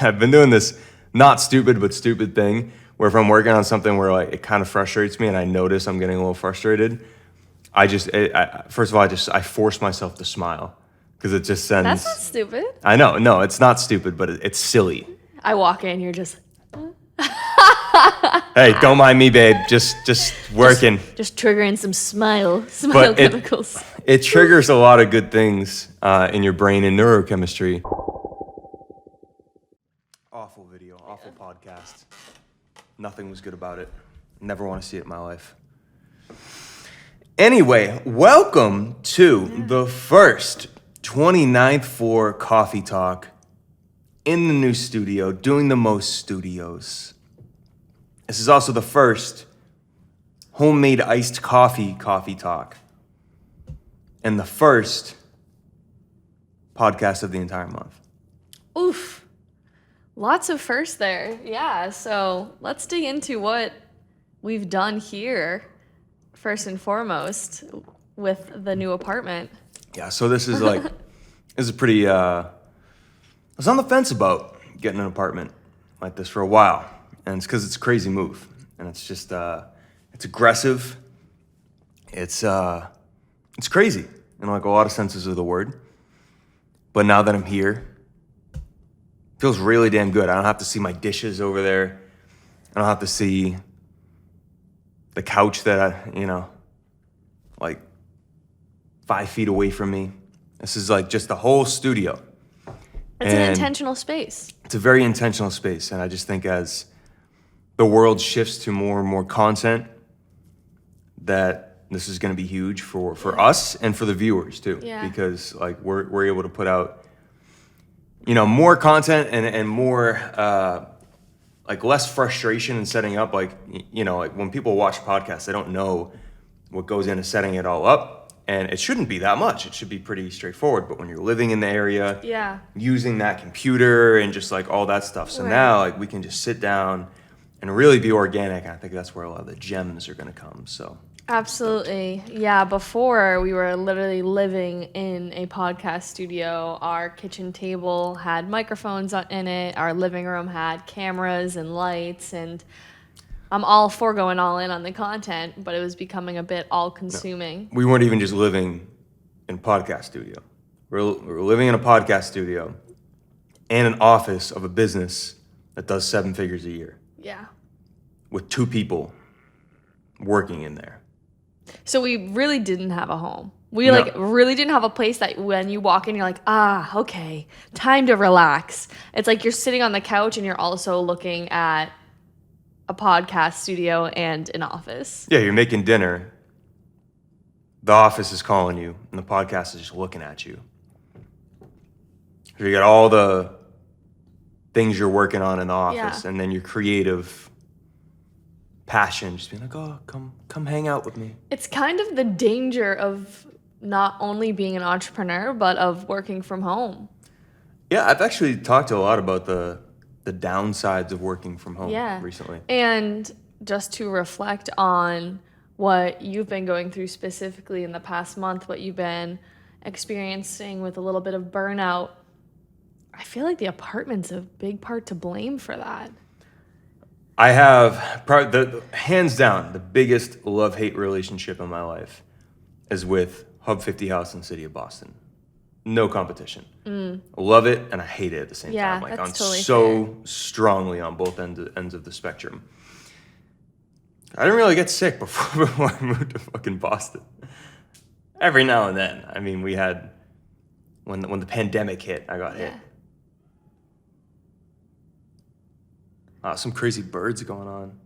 I've been doing this not stupid but stupid thing where if I'm working on something where like it kind of frustrates me and I notice I'm getting a little frustrated, first of all I force myself to smile because it just sends. That's not stupid. I know, no, it's not stupid, but it's silly. I walk in, you're just. Hey, don't mind me, babe. Just working. Just triggering some smile But chemicals. It triggers a lot of good things in your brain in neurochemistry. Awful video, awful podcast. Nothing was good about it. Never want to see it in my life. Anyway, welcome to the first 29th floor coffee talk in the new studio, doing the most studios. This is also the first homemade iced coffee talk. And the first podcast of the entire month. Oof. Lots of firsts there. Yeah, so let's dig into what we've done here, first and foremost, with the new apartment. Yeah, so this is pretty, I was on the fence about getting an apartment like this for a while. And it's because it's a crazy move. And it's just, it's aggressive. It's crazy in like a lot of senses of the word. But now that I'm here, it feels really damn good. I don't have to see my dishes over there. I don't have to see the couch that like 5 feet away from me. This is like just the whole studio. It's an intentional space. It's a very intentional space. And I just think as the world shifts to more and more content, that this is going to be huge for us and for the viewers too. Yeah. Because like we're able to put out, more content and more like less frustration in setting up. Like like when people watch podcasts, they don't know what goes into setting it all up, and it shouldn't be that much. It should be pretty straightforward. But when you're living in the area, using that computer and just like all that stuff, so now like we can just sit down and really be organic. And I think that's where a lot of the gems are going to come. So. Absolutely. Yeah, before we were literally living in a podcast studio. Our kitchen table had microphones in it. Our living room had cameras and lights, and I'm all for going all in on the content, but it was becoming a bit all-consuming. No, we weren't even just living in a podcast studio. We're living in a podcast studio and an office of a business that does 7 figures a year. Yeah. With 2 people working in there. So we really didn't have a home. We really didn't have a place that when you walk in, you're like, okay, time to relax. It's like you're sitting on the couch and you're also looking at a podcast studio and an office. Yeah, you're making dinner. The office is calling you, and the podcast is just looking at you. So you got all the things you're working on in the office, and then your creative passion, just being like, oh, come hang out with me. It's kind of the danger of not only being an entrepreneur, but of working from home. Yeah, I've actually talked to a lot about the downsides of working from home recently. And just to reflect on what you've been going through specifically in the past month, what you've been experiencing with a little bit of burnout, I feel like the apartment's a big part to blame for that. I have hands down the biggest love-hate relationship in my life is with Hub 50 House in the city of Boston. No competition. I love it and I hate it at the same time. Like that's I'm totally so fair. Strongly on both ends of the spectrum. I didn't really get sick before I moved to fucking Boston. Every now and then. I mean, we had when the pandemic hit, I got hit. Some crazy birds going on.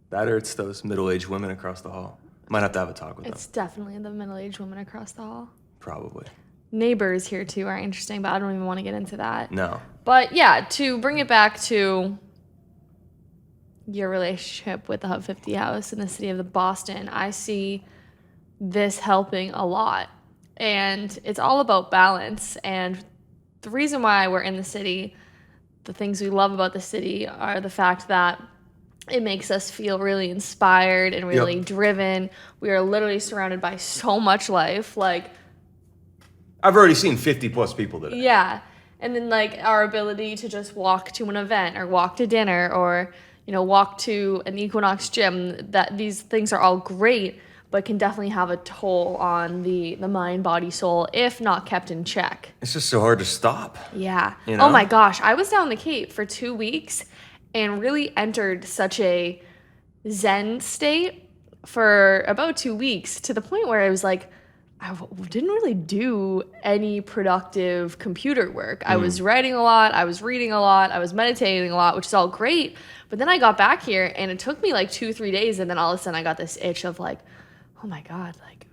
That or it's those middle-aged women across the hall. Might have to have a talk with them. It's definitely the middle-aged women across the hall. Probably. Neighbors here too are interesting, but I don't even want to get into that. No. But yeah, to bring it back to your relationship with the Hub 50 House in the city of Boston, I see this helping a lot. And it's all about balance. And the reason why we're in the city, the things we love about the city are the fact that it makes us feel really inspired and really driven. We are literally surrounded by so much life. Like, I've already seen 50 plus people today. Yeah. And then like our ability to just walk to an event or walk to dinner or, walk to an Equinox gym, that these things are all great, but can definitely have a toll on the mind, body, soul if not kept in check. It's just so hard to stop. Yeah. You know? Oh my gosh. I was down the Cape for 2 weeks and really entered such a Zen state for about 2 weeks, to the point where I was like, I didn't really do any productive computer work. I was writing a lot, I was reading a lot, I was meditating a lot, which is all great. But then I got back here and it took me like 2-3 days, and then all of a sudden I got this itch of like, oh my God, like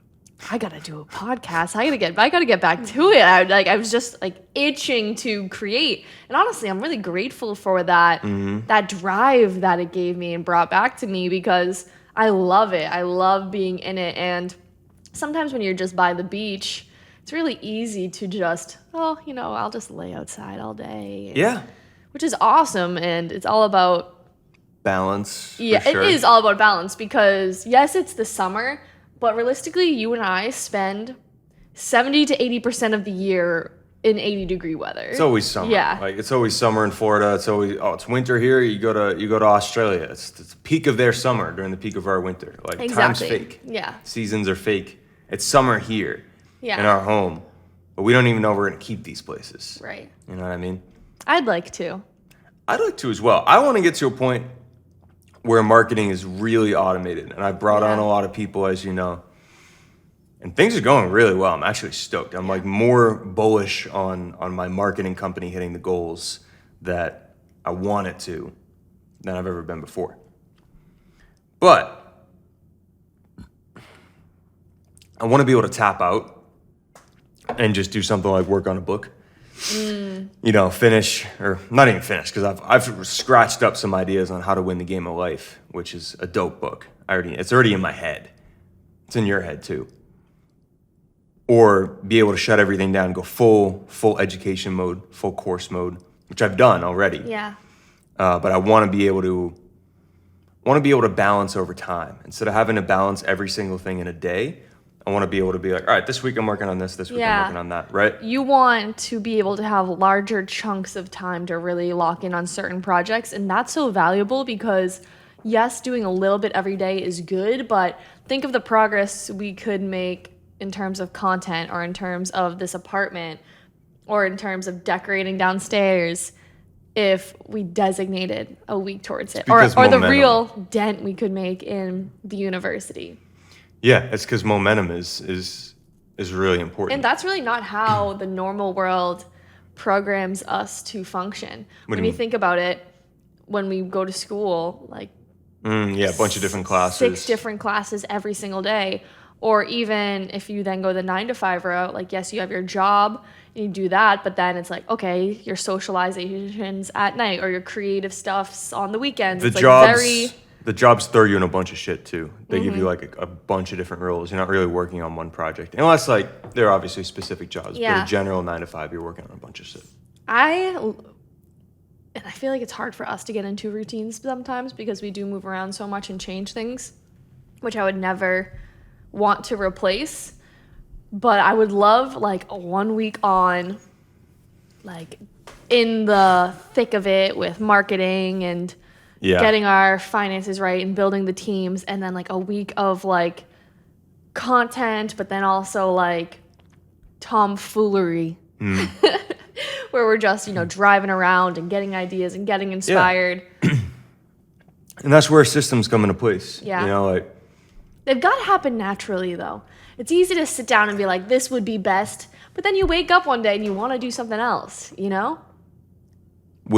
I gotta do a podcast. I gotta get back to it. I was just like itching to create. And honestly, I'm really grateful for that that drive that it gave me and brought back to me, because I love it. I love being in it. And sometimes when you're just by the beach, it's really easy to just, I'll just lay outside all day. Yeah. Which is awesome. And it's all about balance. Yeah, for sure. It is all about balance, because yes, it's the summer, but realistically, you and I spend 70 to 80% of the year in 80-degree weather. It's always summer. Yeah. Like it's always summer in Florida. It's always it's winter here. You go to Australia. It's the peak of their summer during the peak of our winter. Like time's fake. Yeah. Seasons are fake. It's summer here. Yeah. In our home. But we don't even know we're gonna keep these places. Right. You know what I mean? I'd like to. I'd like to as well. I want to get to a point where marketing is really automated. And I've brought on a lot of people, as you know. And things are going really well. I'm actually stoked. I'm like more bullish on my marketing company hitting the goals that I want it to than I've ever been before. But I want to be able to tap out and just do something like work on a book. Finish, or not even finish, because I've scratched up some ideas on how to win the game of life, which is a dope book. It's already in my head. It's in your head too. Or be able to shut everything down, go full education mode, full course mode, which I've done already. Yeah. But I want to be able to balance over time. Instead of having to balance every single thing in a day, I want to be able to be like, all right, this week I'm working on this week I'm working on that, right? You want to be able to have larger chunks of time to really lock in on certain projects, and that's so valuable because, yes, doing a little bit every day is good, but think of the progress we could make in terms of content, or in terms of this apartment, or in terms of decorating downstairs, if we designated a week towards it, or the real dent we could make in the university. Yeah, it's because momentum is really important. And that's really not how the normal world programs us to function. When you think about it, when we go to school, like a bunch of different classes. 6 different classes every single day. Or even if you then go the 9-to-5 route, like, yes, you have your job and you do that, but then it's like, okay, your socializations at night or your creative stuff's on the weekends. The jobs throw you in a bunch of shit too. They give you like a bunch of different roles. You're not really working on one project. Unless like there are obviously specific jobs. Yeah. But a general 9-to-5, you're working on a bunch of shit. I feel like it's hard for us to get into routines sometimes because we do move around so much and change things, which I would never want to replace. But I would love like a 1 week on, like in the thick of it with marketing and getting our finances right and building the teams, and then like a week of like content, but then also like tomfoolery where we're just, driving around and getting ideas and getting inspired. And that's where systems come into place. Yeah. They've got to happen naturally, though. It's easy to sit down and be like, this would be best, but then you wake up one day and you want to do something else, What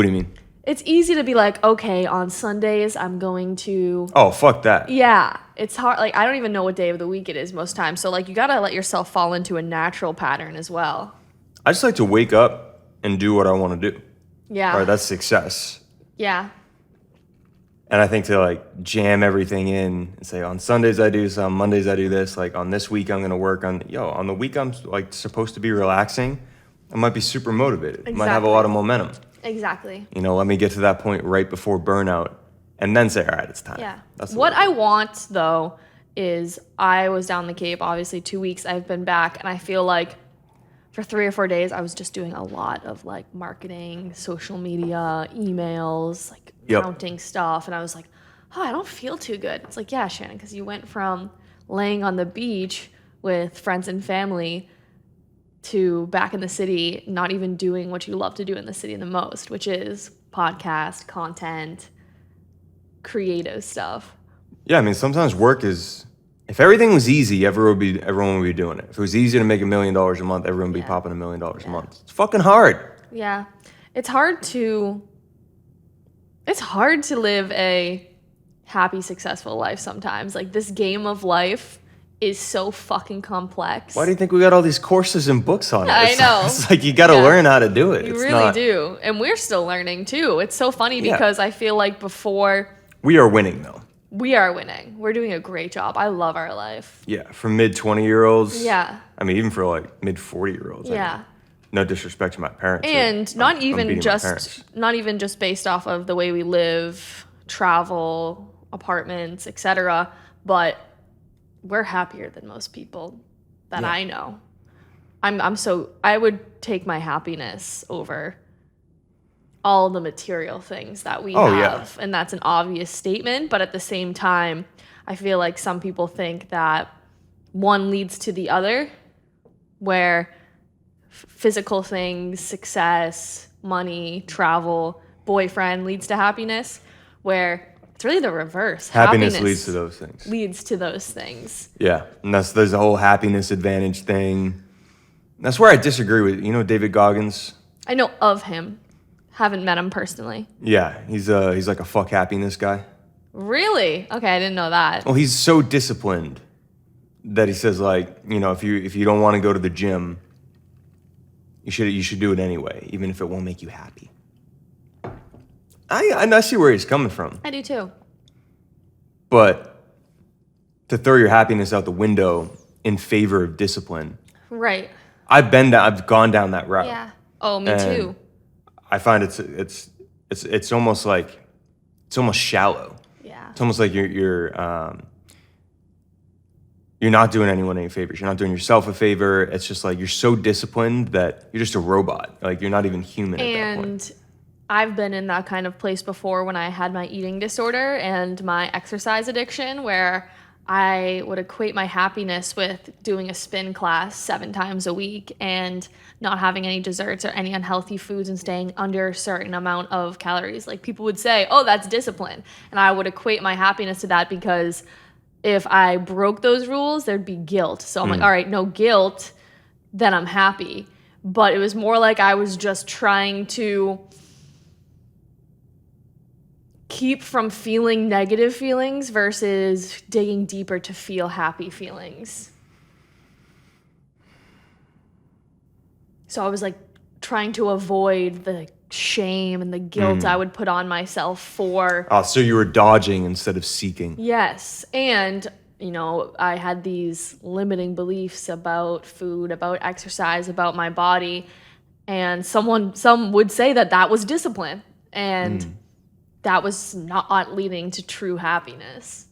do you mean? It's easy to be like, okay, on Sundays, I'm going to... Oh, fuck that. Yeah. It's hard. Like, I don't even know what day of the week it is most times. So, like, you got to let yourself fall into a natural pattern as well. I just like to wake up and do what I want to do. Yeah. All right, that's success. Yeah. And I think to like jam everything in and say on Sundays I do some, Mondays I do this, like on this week I'm going to work on the week I'm like supposed to be relaxing, I might be super motivated. Exactly. Might have a lot of momentum. Exactly. Let me get to that point right before burnout and then say, all right, it's time. Yeah. That's what I want though is I was down the Cape, obviously 2 weeks I've been back, and I feel like for 3 or 4 days, I was just doing a lot of like marketing, social media, emails, like counting stuff. And I was like, oh, I don't feel too good. It's like, yeah, Shannon, because you went from laying on the beach with friends and family to back in the city, not even doing what you love to do in the city the most, which is podcast, content, creative stuff. Yeah, I mean, sometimes work is, if everything was easy, everyone would be doing it. If it was easy to make $1 million a month, everyone would be popping $1 million a month. It's fucking hard. Yeah. It's hard to live a happy, successful life sometimes. Like, this game of life is so fucking complex. Why do you think we got all these courses and books on it? I know. It's like you got to learn how to do it. You really do. And we're still learning too. It's so funny because I feel like before... We are winning though. We are winning. We're doing a great job. I love our life. Yeah, for mid-20-year-olds. Yeah. I mean, even for like mid-40-year-olds. Yeah. I mean, no disrespect to my parents. And not even just based off of the way we live, travel, apartments, etc., but we're happier than most people that I know. I would take my happiness over all the material things that we have. Yeah. And that's an obvious statement, but at the same time, I feel like some people think that one leads to the other, where physical things, success, money, travel, boyfriend leads to happiness, where it's really the reverse. Happiness leads to those things. Leads to those things. Yeah, and there's a whole happiness advantage thing. That's where I disagree with, David Goggins? I know of him. Haven't met him personally. Yeah, he's like a fuck happiness guy. Really? Okay, I didn't know that. Well, he's so disciplined that he says, like, if you don't want to go to the gym, you should do it anyway, even if it won't make you happy. I see where he's coming from. I do too. But to throw your happiness out the window in favor of discipline. Right. I've gone down that route. Yeah. Oh, me too. I find it's almost like, it's almost shallow. Yeah. It's almost like you're not doing anyone any favors. You're not doing yourself a favor. It's just like you're so disciplined that you're just a robot. Like, you're not even human at that point. And I've been in that kind of place before when I had my eating disorder and my exercise addiction, where I would equate my happiness with doing a spin class 7 times a week and not having any desserts or any unhealthy foods and staying under a certain amount of calories. Like, people would say, oh, that's discipline. And I would equate my happiness to that, because if I broke those rules, there'd be guilt. So I'm like, all right, no guilt, then I'm happy. But it was more like I was just trying to keep from feeling negative feelings versus digging deeper to feel happy feelings. So I was like trying to avoid the shame and the guilt I would put on myself for... Oh, so you were dodging instead of seeking. Yes. And, I had these limiting beliefs about food, about exercise, about my body. And some would say that was discipline. And that was not leading to true happiness.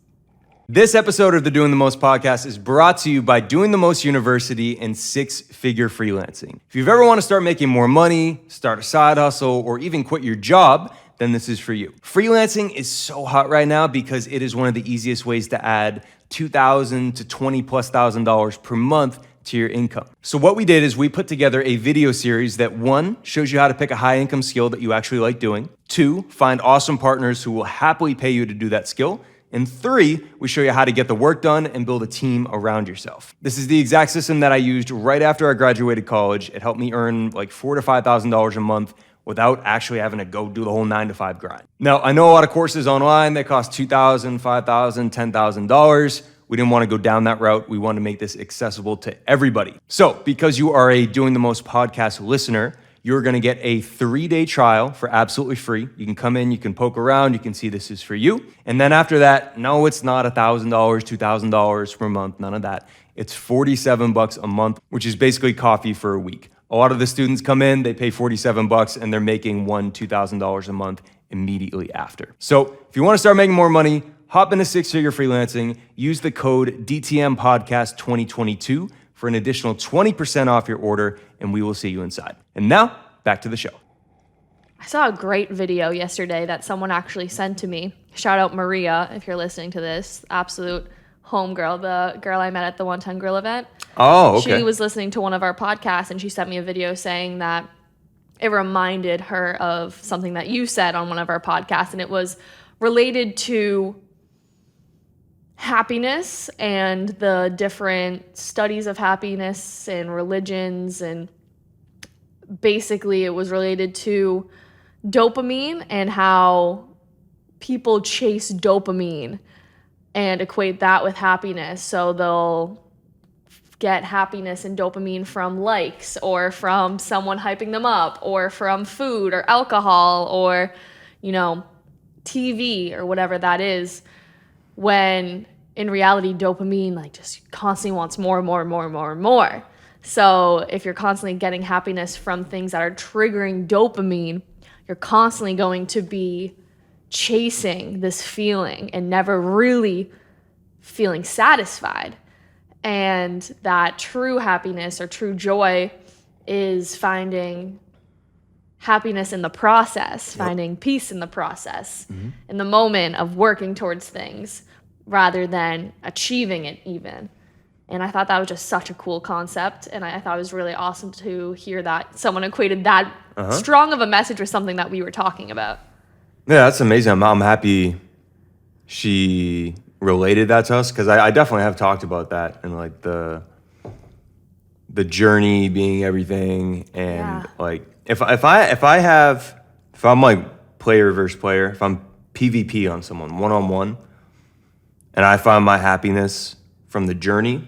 This episode of the Doing the Most podcast is brought to you by Doing the Most University and 6-Figure Freelancing. If you've ever want to start making more money, start a side hustle, or even quit your job, then this is for you. Freelancing is so hot right now because it is one of the easiest ways to add $2,000 to $20,000+ per month to your income. So what we did is we put together a video series that, 1, shows you how to pick a high income skill that you actually like doing. 2, find awesome partners who will happily pay you to do that skill. And 3, we show you how to get the work done and build a team around yourself. This is the exact system that I used right after I graduated college. It helped me earn like $4,000 to $5,000 a month without actually having to go do the whole 9-to-5 grind. Now, I know a lot of courses online that cost $2,000, $5,000, $10,000. We didn't want to go down that route. We wanted to make this accessible to everybody. So because you are a Doing the Most podcast listener, you're going to get a 3-day trial for absolutely free. You can come in, you can poke around, you can see this is for you. And then after that, no, it's not $1,000, $2,000 per month, none of that. It's $47 a month, which is basically coffee for a week. A lot of the students come in, they pay $47 and they're making $2,000 a month immediately after. So if you want to start making more money, hop into 6-Figure Freelancing, use the code DTM Podcast 2022 for an additional 20% off your order, and we will see you inside. And now, back to the show. I saw a great video yesterday that someone actually sent to me. Shout out Maria, if you're listening to this. Absolute homegirl, the girl I met at the 110 Grill event. Oh, okay. She was listening to one of our podcasts, and she sent me a video saying that it reminded her of something that you said on one of our podcasts, and it was related to happiness and the different studies of happiness and religions, and basically it was related to dopamine and how people chase dopamine and equate that with happiness. So they'll get happiness and dopamine from likes or from someone hyping them up or from food or alcohol or, TV or whatever that is, when in reality, dopamine just constantly wants more and more and more and more and more. So if you're constantly getting happiness from things that are triggering dopamine, you're constantly going to be chasing this feeling and never really feeling satisfied. And that true happiness or true joy is finding happiness in the process, finding peace in the process, in the moment of working towards things rather than achieving it even. And I thought that was just such a cool concept. And I thought it was really awesome to hear that someone equated that strong of a message with something that we were talking about. Yeah, that's amazing. I'm happy she related that to us, because I definitely have talked about that and the journey being everything. And if I'm player versus player, if I'm PvP on someone one-on-one, and I find my happiness from the journey,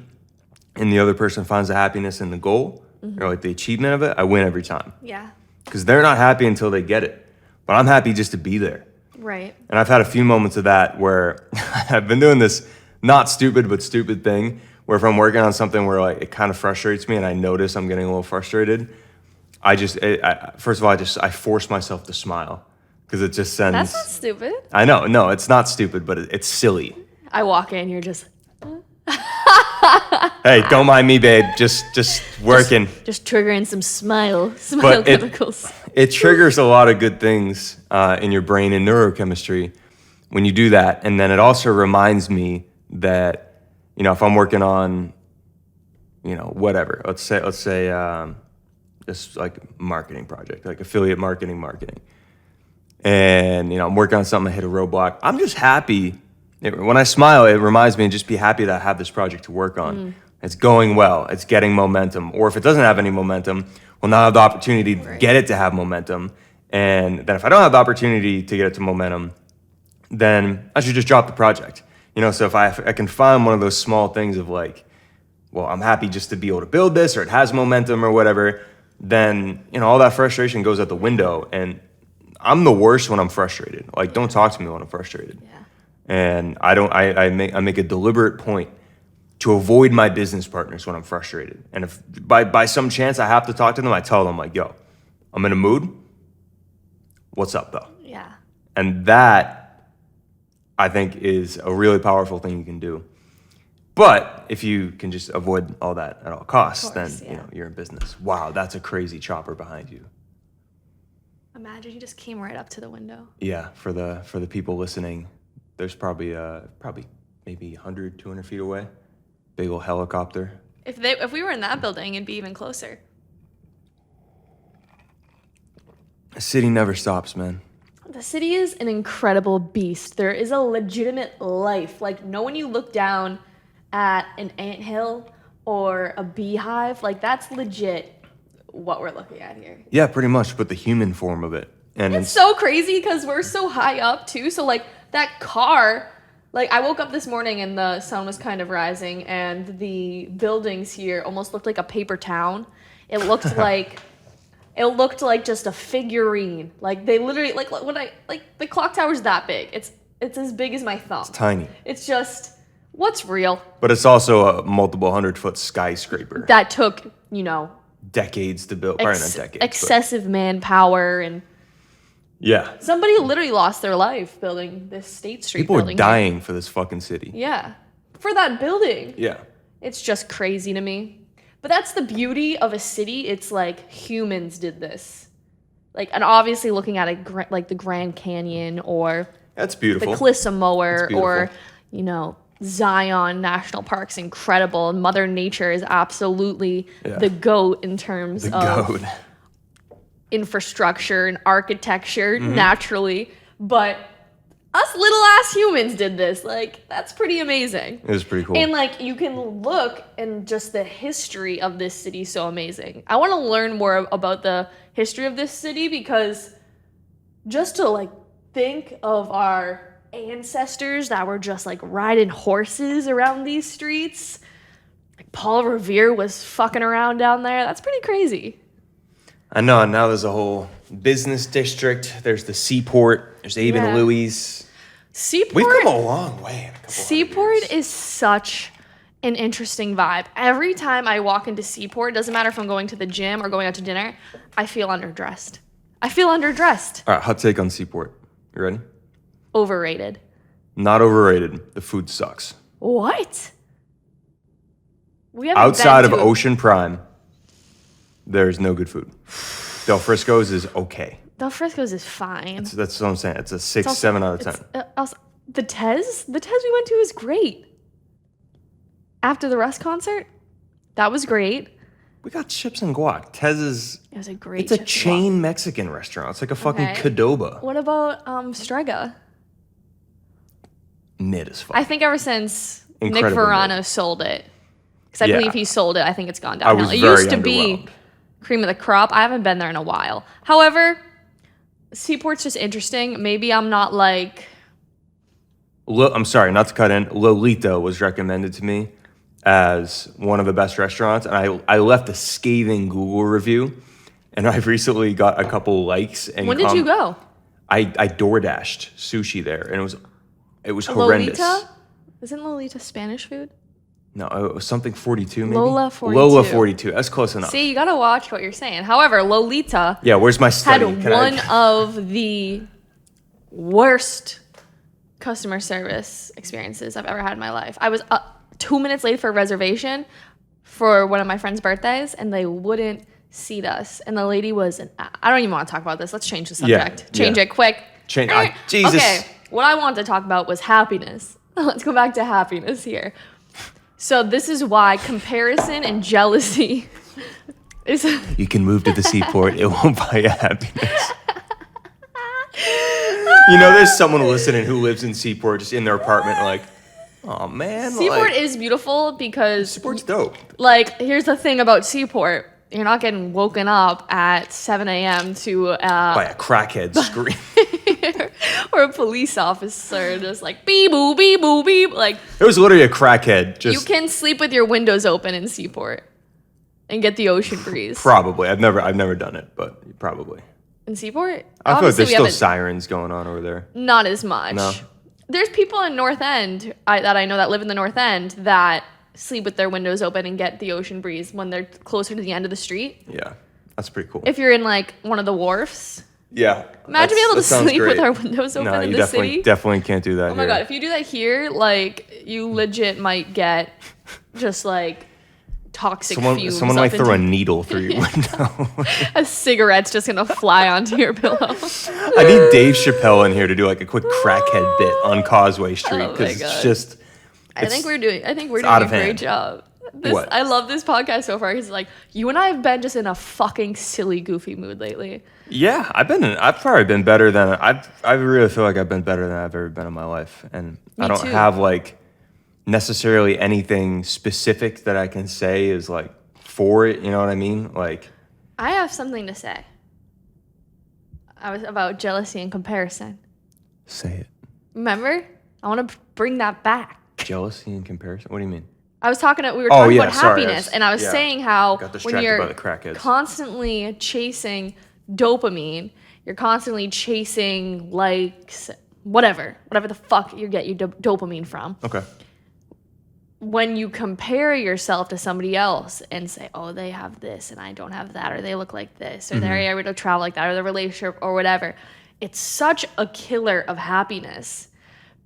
and the other person finds the happiness in the goal, or the achievement of it, I win every time. Yeah. Because they're not happy until they get it. But I'm happy just to be there. Right. And I've had a few moments of that where I've been doing this not stupid but stupid thing, where if I'm working on something where it kind of frustrates me and I notice I'm getting a little frustrated, first of all, I force myself to smile, because it just sends... That's not stupid. I know. No, it's not stupid, but it's silly. I walk in, you're just... Hey, don't mind me, babe. Just working. Just triggering some smile But chemicals. It triggers a lot of good things in your brain and neurochemistry when you do that. And then it also reminds me that, if I'm working on, whatever, let's say this marketing project, affiliate marketing. And, I'm working on something, I hit a roadblock. I'm just happy. When I smile, it reminds me to just be happy that I have this project to work on. It's going well. It's getting momentum. Or if it doesn't have any momentum, we'll now have the opportunity to get it to have momentum. And then if I don't have the opportunity to get it to momentum, then I should just drop the project. So if I can find one of those small things of I'm happy just to be able to build this, or it has momentum or whatever, then, all that frustration goes out the window. And I'm the worst when I'm frustrated. Don't talk to me when I'm frustrated. Yeah. And I make a deliberate point to avoid my business partners when I'm frustrated. And if by some chance I have to talk to them, I tell them yo, I'm in a mood. What's up though? Yeah. And that, I think, is a really powerful thing you can do. But if you can just avoid all that at all costs, then you're in business. Wow, that's a crazy chopper behind you. Imagine he just came right up to the window. Yeah, for the people listening, there's probably maybe 100, 200 feet away. Big old helicopter. If we were in that building, it'd be even closer. The city never stops, man. The city is an incredible beast. There is a legitimate life. Know when you look down at an anthill or a beehive, that's legit what we're looking at here. Yeah, pretty much, but the human form of it. And it's so crazy because we're so high up too. So that car, I woke up this morning and the sun was kind of rising, and the buildings here almost looked like a paper town. It looked like just a figurine. They literally the clock tower's that big. It's as big as my thumb. It's tiny. It's just what's real. But it's also a multiple 100-foot skyscraper that took decades to build. Probably not decades. Excessive manpower and. Yeah. Somebody literally lost their life building this State Street building. People are dying for this fucking city. Yeah. For that building. Yeah. It's just crazy to me. But that's the beauty of a city. It's like humans did this. Like, and obviously looking at like the Grand Canyon or That's beautiful. the Cliffs of Moher That's or, you know, Zion National Park's incredible. Mother Nature is absolutely the GOAT in terms of goat. infrastructure and architecture naturally. But us little ass humans did this. Like, that's pretty amazing. It was pretty cool. And like, you can look and just the history of this city is so amazing. I want to learn more about the history of this city because just to like think of our ancestors that were just like riding horses around these streets. Like Paul Revere was fucking around down there. That's pretty crazy. I know, and now there's a whole business district. There's the Seaport. There's Abe and Louie's. Seaport. We've come a long way in a couple Seaport hundred years. is such an interesting vibe. Every time I walk into Seaport, doesn't matter if I'm going to the gym or going out to dinner, I feel underdressed. All right, hot take on Seaport. You ready? Overrated. Not overrated. The food sucks. What? We haven't Outside been of to Ocean Prime, there's no good food. Del Frisco's is okay. Del Frisco's is fine. That's what I'm saying. It's a 6, Also- 7 out of 10. Also, the Tez we went to is great. After the Russ concert, that was great. We got chips and guac. Tez's. It was a great. It's a chip chain Mexican restaurant. It's like a fucking Okay. Qdoba. What about Strega? Mid as fuck. I think ever since Nick Incredible Verano mid. sold it, because I Yeah. believe he sold it. I think it's gone I was downhill. It very used to be underwhelmed. cream of the crop. I haven't been there in a while. However, Seaport's just interesting. Maybe I'm not like. I'm sorry, not to cut in. Lolita was recommended to me as one of the best restaurants, and I left a scathing Google review, and I've recently got a couple likes. And When did you go? I DoorDashed sushi there, and it was horrendous. Lolita? Isn't Lolita Spanish food? No, it was something 42 maybe. Lola 42. Lola 42. That's close enough. See, you gotta watch what you're saying. However, Lolita Yeah, where's my had study? one of the worst customer service experiences I've ever had in my life. I was 2 minutes late for a reservation for one of my friend's birthdays, and they wouldn't seat us. And the lady was I don't even want to talk about this. Let's change the subject. Change yeah. it quick. Jesus. Okay, what I wanted to talk about was happiness. Let's go back to happiness here. So this is why comparison and jealousy is. You can move to the Seaport. It won't buy you happiness. You know, there's someone listening who lives in Seaport, just in their apartment, like, oh man. Seaport like, is beautiful because, Seaport's dope. like, here's the thing about Seaport. You're not getting woken up at 7 a.m. to By a crackhead scream. or a police officer just like beep boo beep boo beep. Like, It was literally a crackhead. you Just can sleep with your windows open in Seaport and get the ocean breeze. probably. I've never done it, but probably. In Seaport? I feel like Obviously, there's we still haven't- sirens going on over there. Not as much. No. There's people in North End that I know that live in the North End that sleep with their windows open and get the ocean breeze when they're closer to the end of the street. Yeah, that's pretty cool. If you're in like one of the wharfs, Yeah. imagine being able to that sounds sleep great. with our windows open No, in you the city. definitely can't do that Oh my here. god, if you do that here, like you legit might get just like toxic fumes. Someone might up throw a into- needle through your window. a cigarette's just gonna fly onto your pillow. I need Dave Chappelle in here to do like a quick crackhead bit on Causeway Street Oh my because God. it's just. I think we're doing out a of great hand. job. What? I love this podcast so far because like you and I have been just in a fucking silly, goofy mood lately. Yeah, I've probably been better than I really feel like I've been better than I've ever been in my life, and Me I don't too. have like necessarily anything specific that I can say is like for it. You know what I mean? Like, I have something to say. I was about jealousy and comparison. say it. Remember? I want to bring that back. Jealousy in comparison. What do you mean? We were talking yeah, about sorry, happiness, yeah. and I was saying how Got when distracted you're by the crackheads. constantly chasing dopamine, you're constantly chasing likes, whatever the fuck you get your dopamine from. Okay. When you compare yourself to somebody else and say, oh, they have this and I don't have that, or they look like this, or they're able to travel like that, or the relationship or whatever, it's such a killer of happiness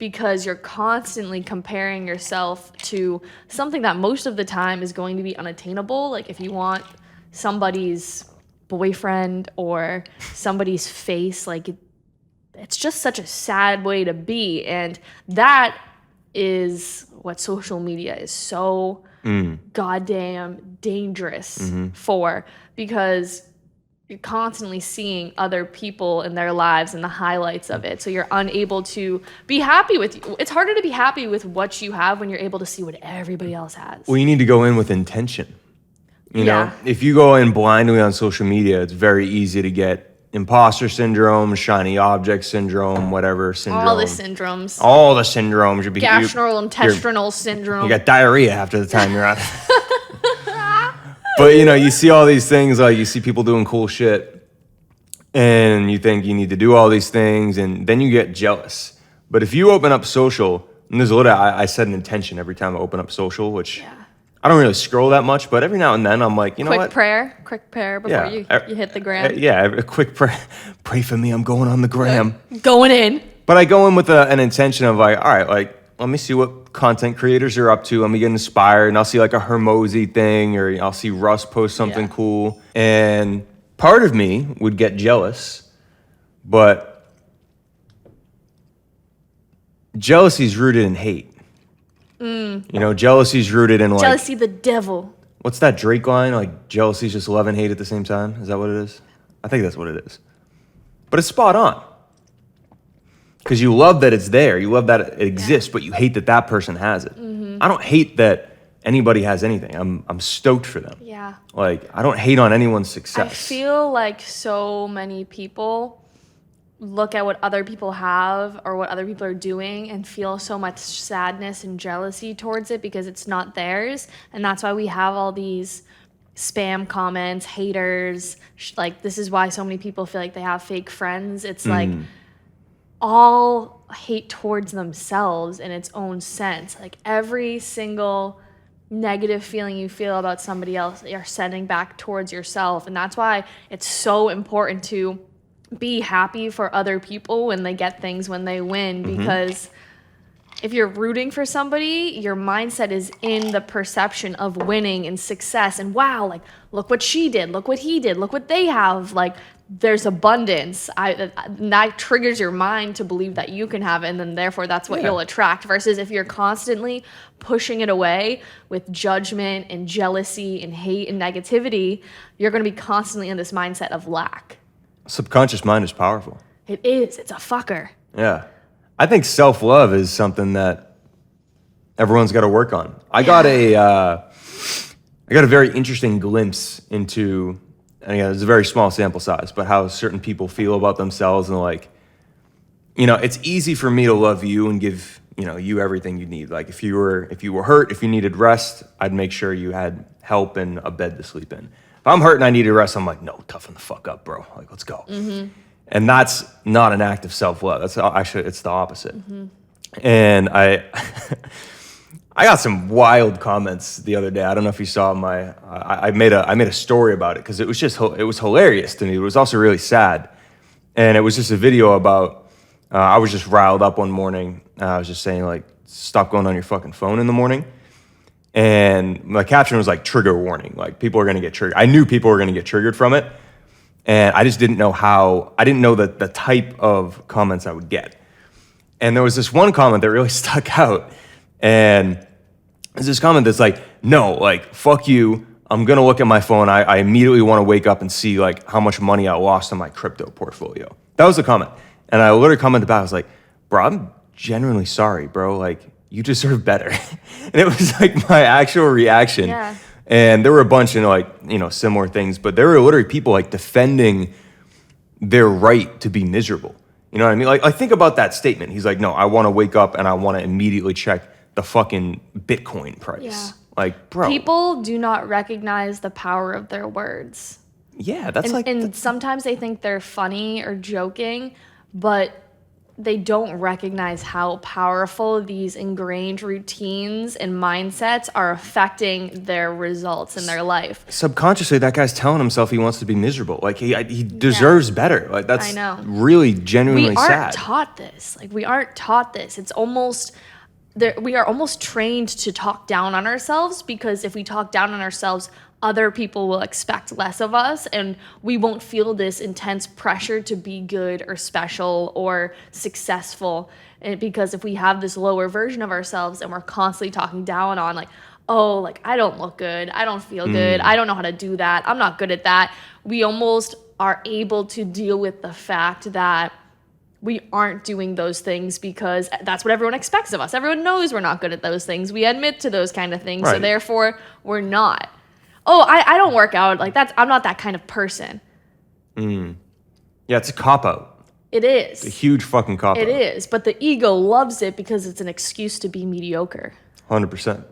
because you're constantly comparing yourself to something that most of the time is going to be unattainable. Like if you want somebody's boyfriend or somebody's face, like it's just such a sad way to be. And that is what social media is so goddamn dangerous for, because you're constantly seeing other people in their lives and the highlights of it. So you're unable to be happy with you. It's harder to be happy with what you have when you're able to see what everybody else has. Well, you need to go in with intention. You know, if you go in blindly on social media, it's very easy to get imposter syndrome, shiny object syndrome, whatever syndrome. All the syndromes. All the syndromes. Gastrointestinal syndrome. You got diarrhea after the time you're on. But, you know, you see all these things, like you see people doing cool shit, and you think you need to do all these things, and then you get jealous. But if you open up social, and there's a little, I set an intention every time I open up social, which I don't really scroll that much, but every now and then I'm like, you know what? Quick prayer before you hit the gram. A quick prayer. Pray for me, I'm going on the gram. Going in. But I go in with an intention of like, all right, like, let me see what content creators are up to. Let me get inspired, and I'll see like a Hermosi thing, or I'll see Russ post something cool. And part of me would get jealous, but jealousy is rooted in hate. You know, jealousy is rooted in like... Jealousy the devil. What's that Drake line? Like, jealousy is just love and hate at the same time? Is that what it is? I think that's what it is. But it's spot on. Because you love that it's there. You love that it exists, but you hate that that person has it. I don't hate that anybody has anything. I'm stoked for them. Yeah. Like, I don't hate on anyone's success. I feel like so many people look at what other people have or what other people are doing and feel so much sadness and jealousy towards it because it's not theirs. And that's why we have all these spam comments, haters. Like, this is why so many people feel like they have fake friends. It's like all hate towards themselves in its own sense. Like, every single negative feeling you feel about somebody else, you're sending back towards yourself. And that's why it's so important to be happy for other people when they get things, when they win, because if you're rooting for somebody, your mindset is in the perception of winning and success. And wow, like, look what she did, look what he did, look what they have. Like, there's abundance. That triggers your mind to believe that you can have it, and then therefore that's what you'll attract. Versus if you're constantly pushing it away with judgment and jealousy and hate and negativity, you're going to be constantly in this mindset of lack. Subconscious mind is powerful. It is. It's a fucker. Yeah. I think self-love is something that everyone's got to work on. I got a very interesting glimpse into, and again, it's a very small sample size, but how certain people feel about themselves. And like, you know, it's easy for me to love you and give, you know, you everything you need. Like, if you were hurt, if you needed rest, I'd make sure you had help and a bed to sleep in. If I'm hurt and I need to rest, I'm like, no, toughen the fuck up, bro. Like, let's go. And that's not an act of self-love. That's actually, it's the opposite. And I got some wild comments the other day. I don't know if you saw I made a story about it because it was hilarious to me. It was also really sad. And it was just a video about, I was just riled up one morning. I was just saying, like, stop going on your fucking phone in the morning. And my caption was like, trigger warning. Like, people are going to get triggered. I knew people were going to get triggered from it. And I just didn't know I didn't know the type of comments I would get. And there was this one comment that really stuck out. And there's this comment that's like, no, like, fuck you. I'm going to look at my phone. I immediately want to wake up and see, like, how much money I lost in my crypto portfolio. That was the comment. And I literally commented back. I was like, bro, I'm genuinely sorry, bro. Like, you deserve better. And it was like my actual reaction. Yeah. And there were a bunch of, like, you know, similar things, but there were literally people like defending their right to be miserable. You know what I mean? Like, think about that statement. He's like, no, I want to wake up and I want to immediately check the fucking Bitcoin price. Yeah. Like, bro. People do not recognize the power of their words. Yeah, that's And sometimes they think they're funny or joking, but they don't recognize how powerful these ingrained routines and mindsets are affecting their results in their life. Subconsciously, that guy's telling himself he wants to be miserable. Like he deserves better. Like that's I know. really genuinely We aren't sad. taught this. Like we aren't taught this. It's almost we are almost trained to talk down on ourselves, because if we talk down on ourselves, other people will expect less of us, and we won't feel this intense pressure to be good or special or successful. And because if we have this lower version of ourselves and we're constantly talking down on, like, oh, like, I don't look good, I don't feel good, I don't know how to do that, I'm not good at that, we almost are able to deal with the fact that we aren't doing those things because that's what everyone expects of us. Everyone knows we're not good at those things. We admit to those kind of things, so Right. therefore we're not. Oh, I don't work out. Like, I'm not that kind of person. Yeah, it's a cop-out. It is. A huge fucking cop-out. It is. But the ego loves it because it's an excuse to be mediocre. 100%.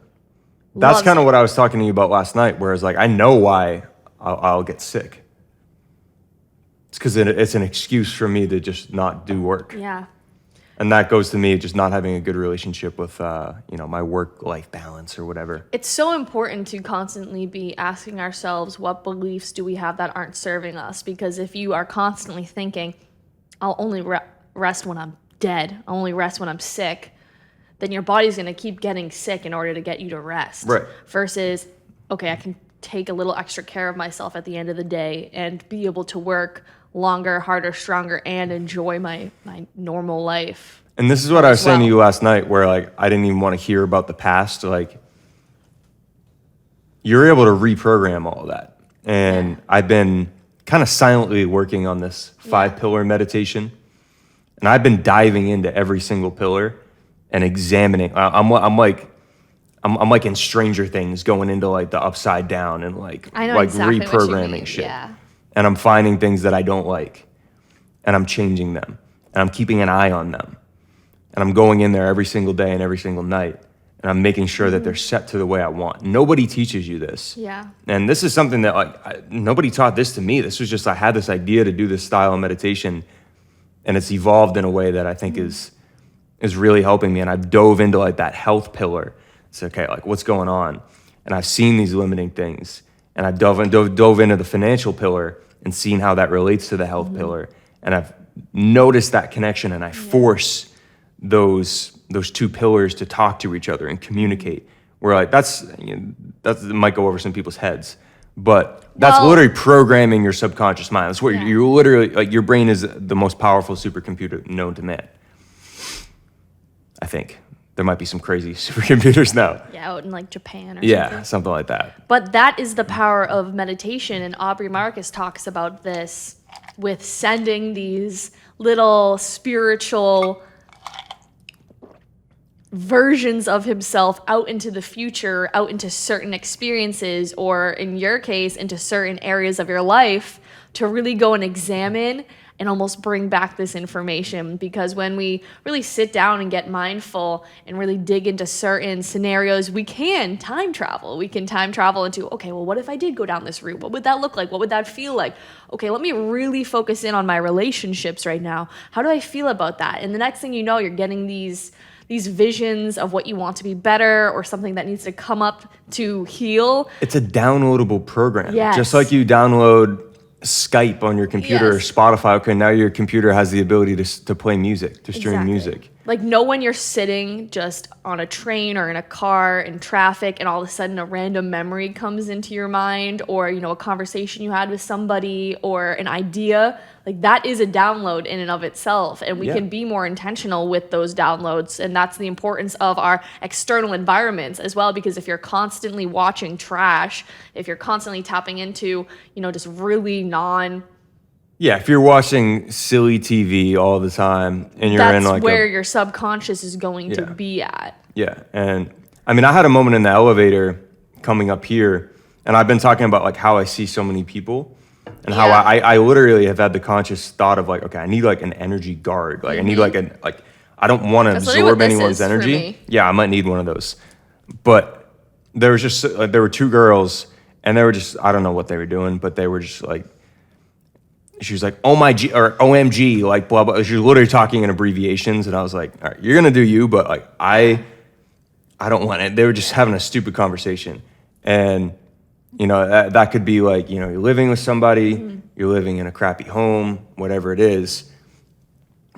That's kind of what I was talking to you about last night, whereas, like, I know why I'll get sick. It's because it's an excuse for me to just not do work. Yeah. And that goes to me just not having a good relationship with, my work-life balance or whatever. It's so important to constantly be asking ourselves, what beliefs do we have that aren't serving us? Because if you are constantly thinking, I'll only rest when I'm dead, I'll only rest when I'm sick, then your body's going to keep getting sick in order to get you to rest. Right. Versus, okay, I can take a little extra care of myself at the end of the day and be able to work longer, harder, stronger, and enjoy my normal life. And this is what I was saying to well. you last night, where, like, I didn't even want to hear about the past. Like, you're able to reprogram all of that. And I've been kind of silently working on this 5-pillar meditation. And I've been diving into every single pillar and examining. I'm like in Stranger Things, going into, like, the upside down and, like exactly what you reprogramming mean. shit. Yeah. And I'm finding things that I don't like, and I'm changing them, and I'm keeping an eye on them, and I'm going in there every single day and every single night, and I'm making sure that they're set to the way I want. Nobody teaches you this. Yeah. And this is something that, like, nobody taught this to me. This was just, I had this idea to do this style of meditation, and it's evolved in a way that I think is really helping me. And I've dove into, like, that health pillar. It's okay, like, what's going on? And I've seen these limiting things. And I've dove into the financial pillar and seen how that relates to the health pillar. And I've noticed that connection, and I force those 2 pillars to talk to each other and communicate. Where, like, that's it might go over some people's heads, but that's literally programming your subconscious mind. That's what you're literally, like, your brain is the most powerful supercomputer known to man. I think. There might be some crazy supercomputers now. Yeah, out in, like, Japan or Yeah, something like that. But that is the power of meditation, and Aubrey Marcus talks about this with sending these little spiritual versions of himself out into the future, out into certain experiences, or in your case, into certain areas of your life, to really go and examine and almost bring back this information. Because when we really sit down and get mindful and really dig into certain scenarios, we can time travel. We can time travel into, okay, well, what if I did go down this route? What would that look like? What would that feel like? Okay, let me really focus in on my relationships right now. How do I feel about that? And the next thing you know, you're getting these visions of what you want to be better, or something that needs to come up to heal. It's a downloadable program. Yes. Just like you download Skype on your computer or Spotify. Okay, now your computer has the ability to play music, to stream music. Like, know when you're sitting just on a train or in a car in traffic, and all of a sudden a random memory comes into your mind, or, a conversation you had with somebody, or an idea. Like, that is a download in and of itself, and we can be more intentional with those downloads. And that's the importance of our external environments as well, because if you're constantly watching trash, if you're constantly tapping into, just really Yeah, if you're watching silly TV all the time and you're that's in, like, where your subconscious is going to be at. Yeah, and I mean, I had a moment in the elevator coming up here, and I've been talking about, like, how I see so many people, and how I literally have had the conscious thought of, like, okay, I need, like, an energy guard. Like, I need, like, I don't want to absorb anyone's energy. Yeah, I might need one of those. But there were 2 girls, and they were just, I don't know what they were doing, but they were just, like, she was like, "Oh my G," or "OMG," like blah blah. She was literally talking in abbreviations, and I was like, "All right, you're gonna do you," but like I don't want it. They were just having a stupid conversation, and that could be like, you're living with somebody, you're living in a crappy home, whatever it is.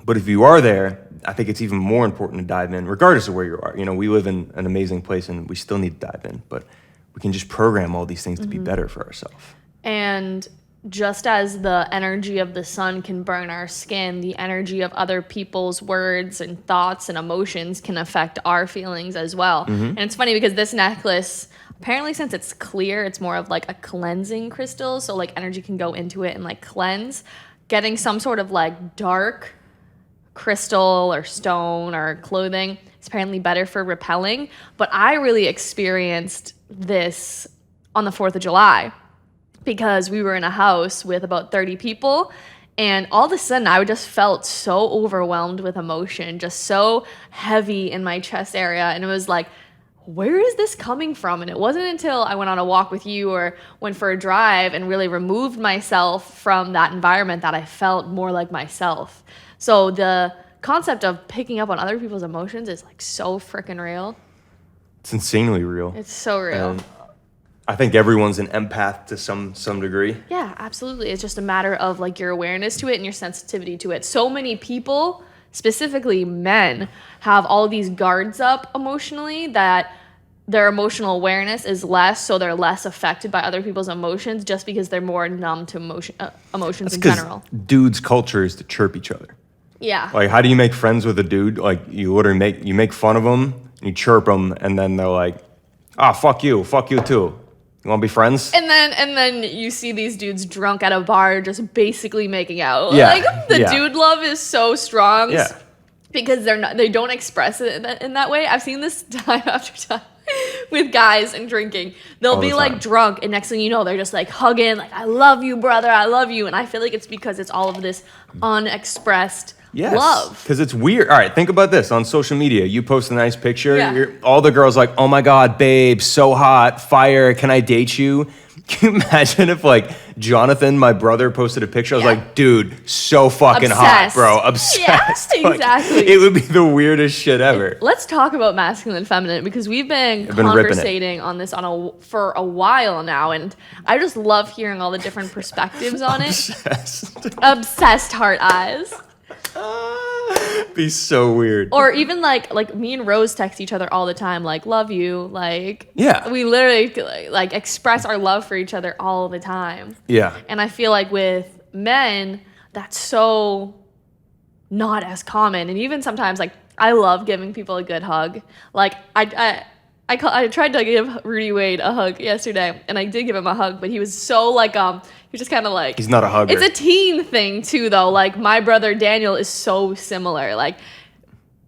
But if you are there, I think it's even more important to dive in, regardless of where you are. We live in an amazing place, and we still need to dive in, but we can just program all these things to be better for ourselves. And just as the energy of the sun can burn our skin, the energy of other people's words and thoughts and emotions can affect our feelings as well. And it's funny because this necklace, apparently since it's clear, it's more of like a cleansing crystal. So like energy can go into it and like cleanse. Getting some sort of like dark crystal or stone or clothing is apparently better for repelling. But I really experienced this on the 4th of July. Because we were in a house with about 30 people, and all of a sudden I just felt so overwhelmed with emotion, just so heavy in my chest area, and it was like, where is this coming from? And it wasn't until I went on a walk with you or went for a drive and really removed myself from that environment that I felt more like myself. So the concept of picking up on other people's emotions is like so freaking real. It's insanely real. It's so real. And I think everyone's an empath to some degree. Yeah, absolutely. It's just a matter of like your awareness to it and your sensitivity to it. So many people, specifically men, have all these guards up emotionally that their emotional awareness is less, so they're less affected by other people's emotions just because they're more numb to emotions That's in general. Dudes' culture is to chirp each other. Yeah. Like, how do you make friends with a dude? Like, you literally make fun of them, you chirp them, and then they're like, fuck you too. You want to be friends? And then you see these dudes drunk at a bar just basically making out. Yeah, Like the dude love is so strong. Yeah. Because they don't express it in that way. I've seen this time after time with guys and drinking. They'll be like drunk, and next thing you know, they're just like hugging, like, I love you, brother, I love you. And I feel like it's because it's all of this unexpressed love. Because it's weird. All right, think about this. On social media, you post a nice picture. Yeah. All the girls like, oh my God, babe, so hot, fire, can I date you? Can you imagine if like Jonathan, my brother, posted a picture? I was like, dude, so fucking hot, bro. Obsessed. Yeah, exactly. Like, it would be the weirdest shit ever. Let's talk about masculine and feminine, because we've been conversating on this for a while now, and I just love hearing all the different perspectives on it. Obsessed heart eyes. Be so weird. Or even like me and Rose text each other all the time, like, love you. Like, yeah, we literally like express our love for each other all the time. Yeah. And I feel like with men, that's so not as common. And even sometimes, like, I love giving people a good hug. Like, I tried to give Rudy Wade a hug yesterday, and I did give him a hug, but he was so like, he was just kind of like... He's not a hugger. It's a teen thing, too, though. Like, my brother Daniel is so similar. Like,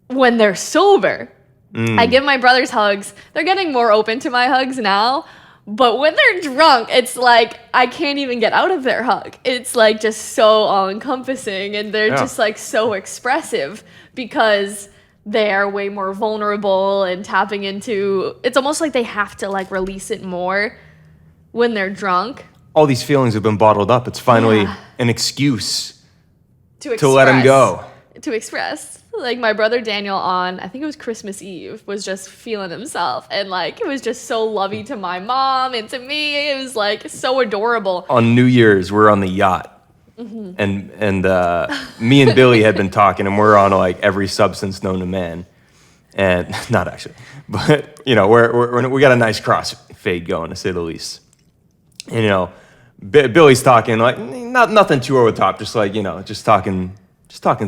when they're sober, I give my brothers hugs. They're getting more open to my hugs now, but when they're drunk, it's like, I can't even get out of their hug. It's like just so all-encompassing, and they're just like so expressive because... they're way more vulnerable and tapping into, it's almost like they have to like release it more when they're drunk. All these feelings have been bottled up. It's finally an excuse to let them go. To express. Like my brother Daniel on, I think it was Christmas Eve, was just feeling himself. And like, it was just so lovey to my mom and to me. It was like so adorable. On New Year's, we're on the yacht. Mm-hmm. And me and Billy had been talking, and we're on like every substance known to man, and not actually, but we got a nice crossfade going, to say the least. And Billy's talking like nothing too over the top, just like just talking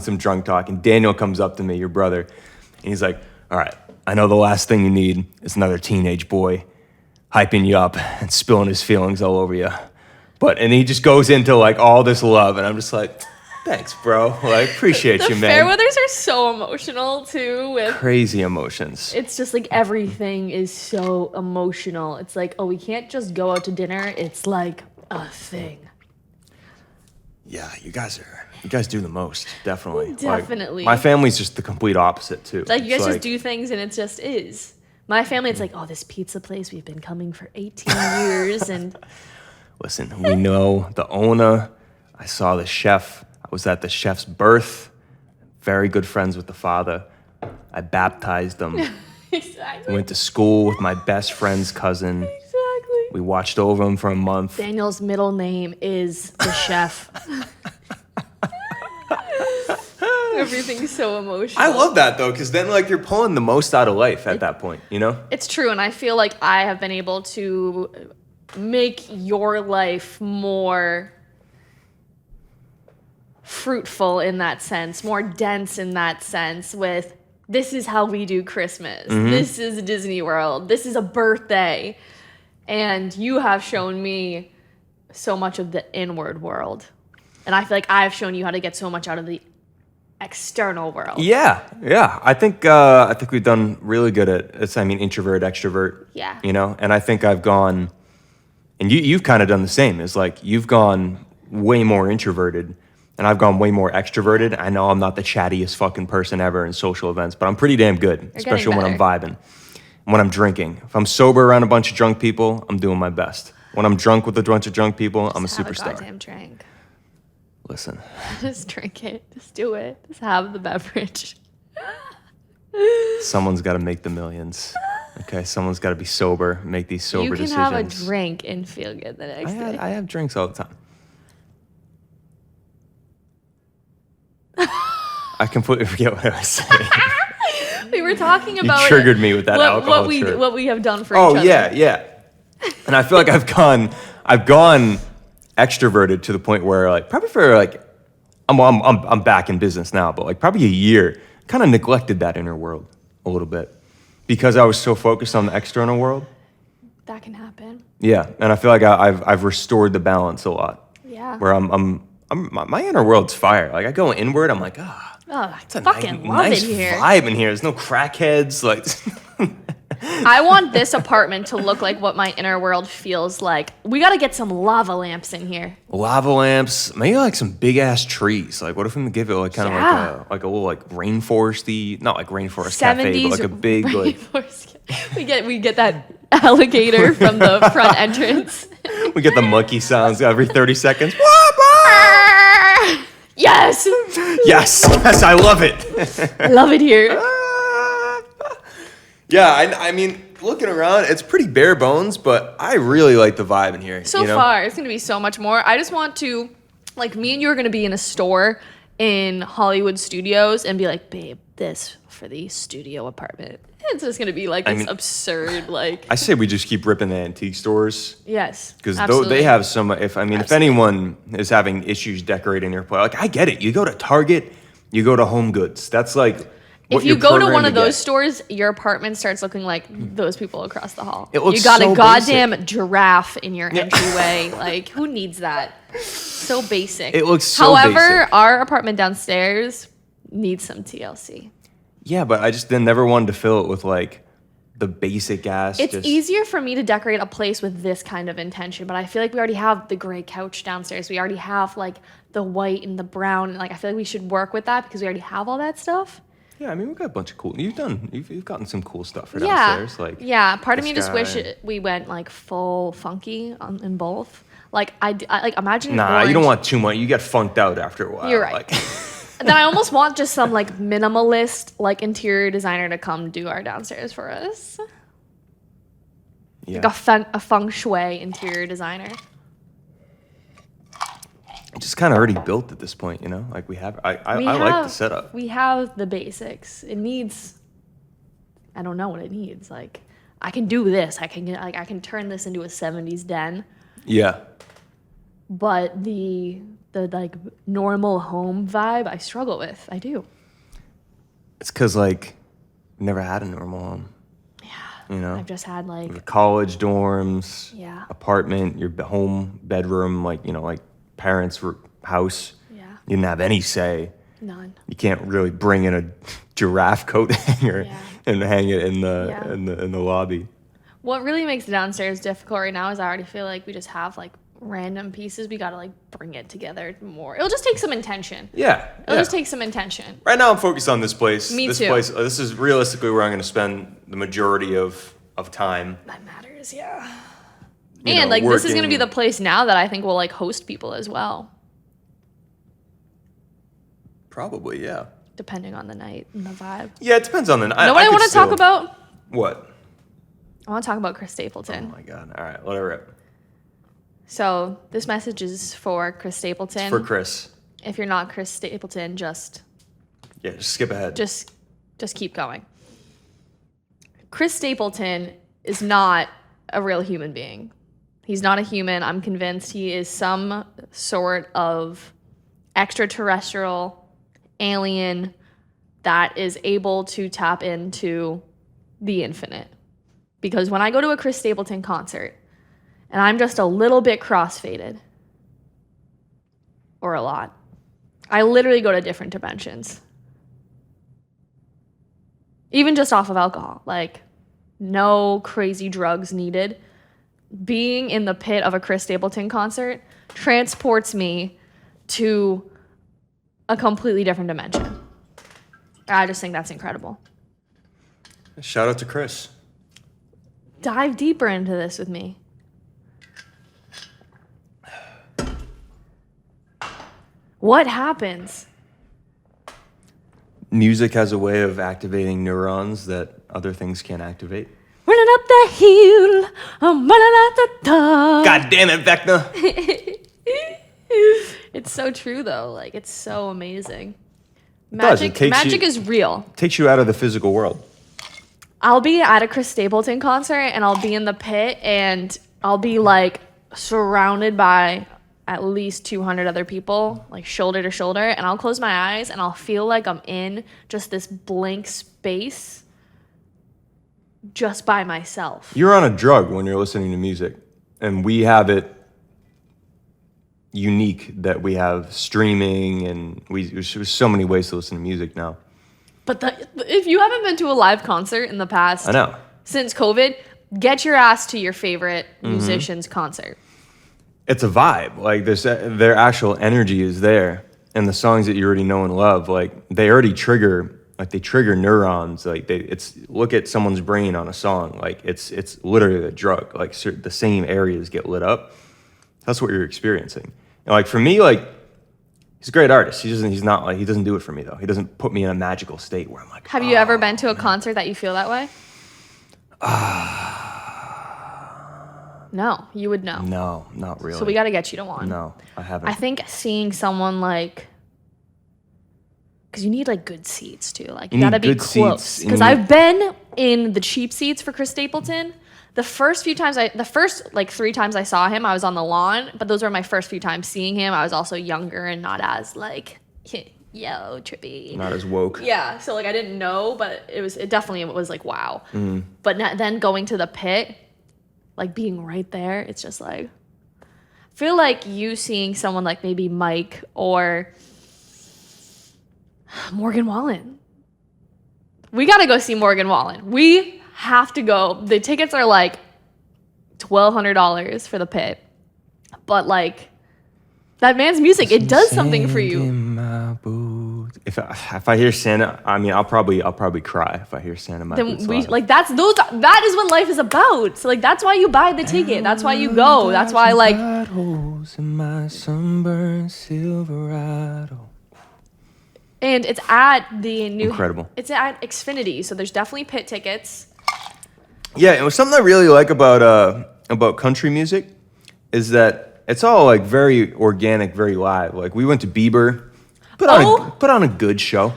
some drunk talk. And Daniel comes up to me, your brother, and he's like, "All right, I know the last thing you need is another teenage boy hyping you up and spilling his feelings all over you." And he just goes into like all this love, and I'm just like, thanks, bro. Like, appreciate you, man. Fairweathers are so emotional too, with crazy emotions. It's just like everything is so emotional. It's like, oh, we can't just go out to dinner. It's like a thing. Yeah, you guys do the most, definitely. Definitely. Like, my family's just the complete opposite too. Like you guys just do things, and it just is. My family, it's like, oh, this pizza place, we've been coming for 18 years, and. Listen, we know the owner. I saw the chef. I was at the chef's birth. Very good friends with the father. I baptized him. Exactly. Went to school with my best friend's cousin. Exactly. We watched over him for a month. Daniel's middle name is the chef. Everything's so emotional. I love that though, because then like you're pulling the most out of life at that point, you know? It's true, and I feel like I have been able to make your life more fruitful in that sense, more dense in that sense with this is how we do Christmas. This is Disney World. This is a birthday. And you have shown me so much of the inward world. And I feel like I've shown you how to get so much out of the external world. Yeah. I think we've done really good at it's. I mean, introvert, extrovert. Yeah. You know, and I think I've gone, and you've kind of done the same. It's like you've gone way more introverted, and I've gone way more extroverted. I know I'm not the chattiest fucking person ever in social events, but I'm pretty damn good, especially when I'm vibing, when I'm drinking. If I'm sober around a bunch of drunk people, I'm doing my best. When I'm drunk with a bunch of drunk people, I'm a Just have superstar. a goddamn drink. Listen. Just drink it. Just do it. Just have the beverage. Someone's got to make the millions. Okay, someone's got to be sober, make these sober decisions. You can have a drink and feel good the next day. I have drinks all the time. I completely forget what I was saying. We were talking about You triggered me with that alcohol trip. What we have done for each other. Oh yeah. And I feel like I've gone extroverted to the point where like probably for like I'm back in business now, but like probably a year, kind of neglected that inner world a little bit because I was so focused on the external world. That can happen. Yeah, and I feel like I've restored the balance a lot. Yeah. Where my inner world's fire. Like I go inward, I'm like, I it's a fucking love nice it here. vibe in here. There's no crackheads. Like, I want this apartment to look like what my inner world feels like. We got to get some lava lamps in here. lava lamps, maybe like some big ass trees. Like, what if we give it like kind of like a little like rainforesty, not like rainforest cafe, but like a big like. We get that alligator from the front entrance. We get the monkey sounds every 30 seconds. Yes. Yes, I love it. I love it here. Yeah, I mean, looking around, it's pretty bare bones, but I really like the vibe in here. So far, it's going to be so much more. I just want to, like, me and you are going to be in a store in Hollywood Studios and be like, babe, this for the studio apartment. It's just going to be like this absurd, like. I say we just keep ripping the antique stores. Yes. Because they have some, if anyone is having issues decorating their place, like, I get it. You go to Target, you go to Home Goods. That's like. If you go to one of those stores, your apartment starts looking like those people across the hall. It looks you got so a goddamn basic. giraffe in your entryway. Like, who needs that? So basic. It looks so basic. Our apartment downstairs needs some TLC. Yeah, but I just never wanted to fill it with like the basic ass. It's easier for me to decorate a place with this kind of intention, but I feel like we already have the gray couch downstairs. We already have like the white and the brown, and like I feel like we should work with that because we already have all that stuff. Yeah, I mean, we've got a bunch of cool. You've gotten some cool stuff for downstairs. Like Part of me just wish we went like full funky in both. Like I like imagine. Nah, you don't want too much. You get funked out after a while. You're right. Like. Then I almost want just some like minimalist like interior designer to come do our downstairs for us. Yeah. Like a feng shui interior designer. Just kind of already built at this point, you know. Like we have. I like the setup. We have the basics. It needs. I don't know what it needs. Like I can do this. I can turn this into a '70s den. Yeah. But the like normal home vibe, I struggle with. I do. It's because like never had a normal home. Yeah. You know. I've just had like the college dorms. Yeah. Apartment, your home, bedroom, like like parents' house. Yeah. You didn't have any say. None. You can't really bring in a giraffe coat hanger and hang it in the lobby. What really makes the downstairs difficult right now is I already feel like we just have like random pieces. We gotta like bring it together more. It'll just take some intention. Yeah. It'll just take some intention. Right now I'm focused on this place. Me this too. Place, this is realistically where I'm going to spend the majority of time. That matters, yeah. You And know, like this is gonna be working. the place now that I think will like host people as well. Probably, yeah. depending on the night and the vibe. Yeah, it depends on the night. Know what I want to talk about? What? I want to talk about Chris Oh Stapleton. my God. All right, let it rip. So this message is for Chris Stapleton. It's for Chris. If you're not Chris Stapleton, just skip ahead. Just keep going. Chris Stapleton is not a real human being. He's not a human. I'm convinced he is some sort of extraterrestrial alien that is able to tap into the infinite. Because when I go to a Chris Stapleton concert and I'm just a little bit crossfaded, or a lot, I literally go to different dimensions. Even just off of alcohol, like no crazy drugs needed. Being in the pit of a Chris Stapleton concert transports me to a completely different dimension. I just think that's incredible. Shout out to Chris. Dive deeper into this with me. What happens? Music has a way of activating neurons that other things can't activate. Running up the hill, I'm running up the top. God damn it, Vecna. It's so true though. Like, it's so amazing. does. It takes Magic you- is real. Takes you out of the physical world. I'll be at a Chris Stapleton concert and I'll be in the pit and I'll be like surrounded by at least 200 other people, like shoulder to shoulder, and I'll close my eyes and I'll feel like I'm in just this blank space just by myself. You're on a drug when you're listening to music, and we have it unique that we have streaming, and there's so many ways to listen to music now. But if you haven't been to a live concert in the past, I know. since COVID, get your ass to your favorite musician's concert. It's a vibe. Like their actual energy is there, and the songs that you already know and love, like they already trigger neurons. Like look at someone's brain on a song. Like it's literally a drug. Like the same areas get lit up. That's what you're experiencing. And like for me, like he's a great artist. He doesn't do it for me though. He doesn't put me in a magical state where I'm like. Have you ever been to a concert that you feel that way? No, you would know. No, not really. So we got to get you to one. No, I haven't. I think seeing someone like, because you need like good seats too. Like you got to be good close. seats, Because I've been in the cheap seats for Chris Stapleton. The first like 3 times I saw him, I was on the lawn. But those were my first few times seeing him. I was also younger and not as like, yo, trippy. Not as woke. Yeah, so like I didn't know, but it definitely was like wow. But then going to the pit, like being right there, it's just like I feel like you seeing someone like maybe Mike or Morgan Wallen. We gotta go see Morgan Wallen. We have to go. The tickets are like $1,200 for the pit, but like that man's music, it does something for you. If I hear Santa, I mean, I'll probably cry if I hear Santa. Then that is what life is about. So like that's why you buy the ticket. That's why you go. That's why like. In my sunburned Silverado. And it's at the new. Incredible. It's at Xfinity, so there's definitely pit tickets. Yeah, it was something I really like about country music is that it's all like very organic, very live. Like we went to Bieber. Put on a good show.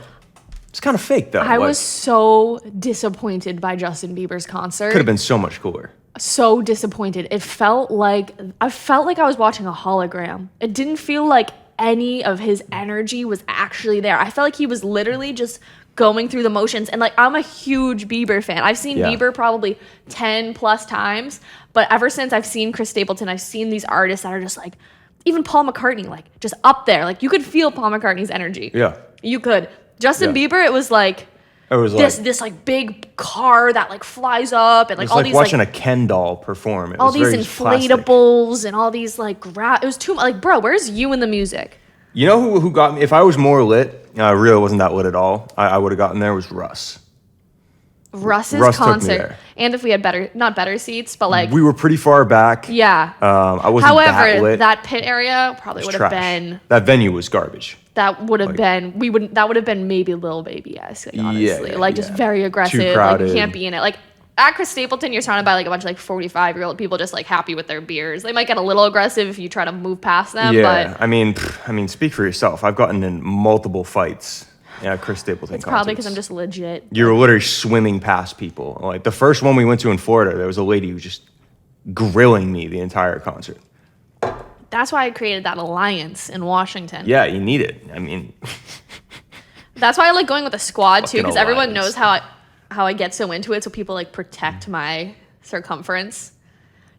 It's kind of fake though. I was so disappointed by Justin Bieber's concert. Could have been so much cooler. So disappointed. I felt like I was watching a hologram. It didn't feel like any of his energy was actually there. I felt like he was literally just going through the motions. And like I'm a huge Bieber fan. I've seen Bieber probably 10 plus times, but ever since I've seen Chris Stapleton, I've seen these artists that are just like, even Paul McCartney, like just up there. Like you could feel Paul McCartney's energy. Yeah. You could. Justin Bieber, it was like this like big car that like flies up and like it's all like these watching like a Ken doll perform. all these inflatables and all these like it was too much. Like, bro, where's you in the music? You know who got me? If I was more lit, I really wasn't that lit at all. I would have gotten there was Russ. Russ took me concert. there. And if we had not better seats, but like We were pretty far back. yeah. I wasn't that However, lit. that pit area probably would have Trash. been That venue was garbage. that would have Like- been that would have been maybe Lil Baby-esque, like, honestly. Yeah, Just yeah. very aggressive. Too Like, crowded. you can't be in it. Like, at Chris Stapleton, you're surrounded by like a bunch of like 45-year-old people just like happy with their beers. They might get a little aggressive if you try to move past them, Yeah, but I mean, speak for yourself. I've gotten in multiple fights at Chris Stapleton it's probably because concerts. I'm just legit. You're literally swimming past people. Like the first one we went to in Florida, there was a lady who was just grilling me the entire concert. That's why I created that alliance in Washington. Yeah, you need it. I mean, That's why I like going with a squad too, Fucking because everyone alliance. knows how I get so into it. So people like protect my circumference.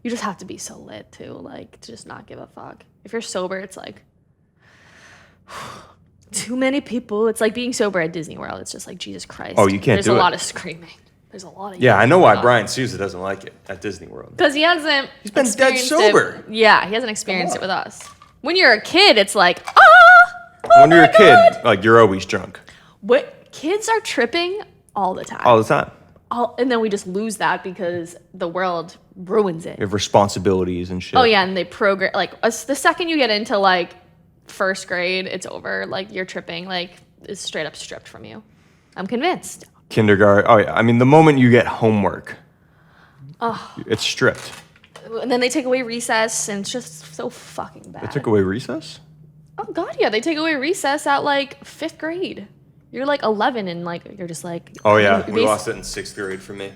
You just have to be so lit too, like to just not give a fuck. If you're sober, it's like too many people. It's like being sober at Disney World. It's just like Jesus Christ. Oh, you can't There's do a it. lot of screaming. There's a lot of yeah, I know why yelling. Brian Sousa doesn't like it at Disney World. Because he hasn't. He's been dead sober. Yeah, he hasn't experienced it with us. When you're a kid, it's like When you're my a kid, God. like you're always drunk What kids are tripping all the time. all the time. And then we just lose that because the world ruins it. You have responsibilities and shit. Oh yeah, and they program like the second you get into like first grade, it's over. Like you're tripping, like is straight up stripped from you. I'm convinced. Kindergarten. Oh yeah, I mean the moment you get homework, it's stripped. And then they take away recess, and it's just so fucking bad. They took away recess? Oh god, yeah, they take away recess at like 5th grade. You're like 11, and like you're just like. Oh yeah, you we basi- lost it in 6th grade for me.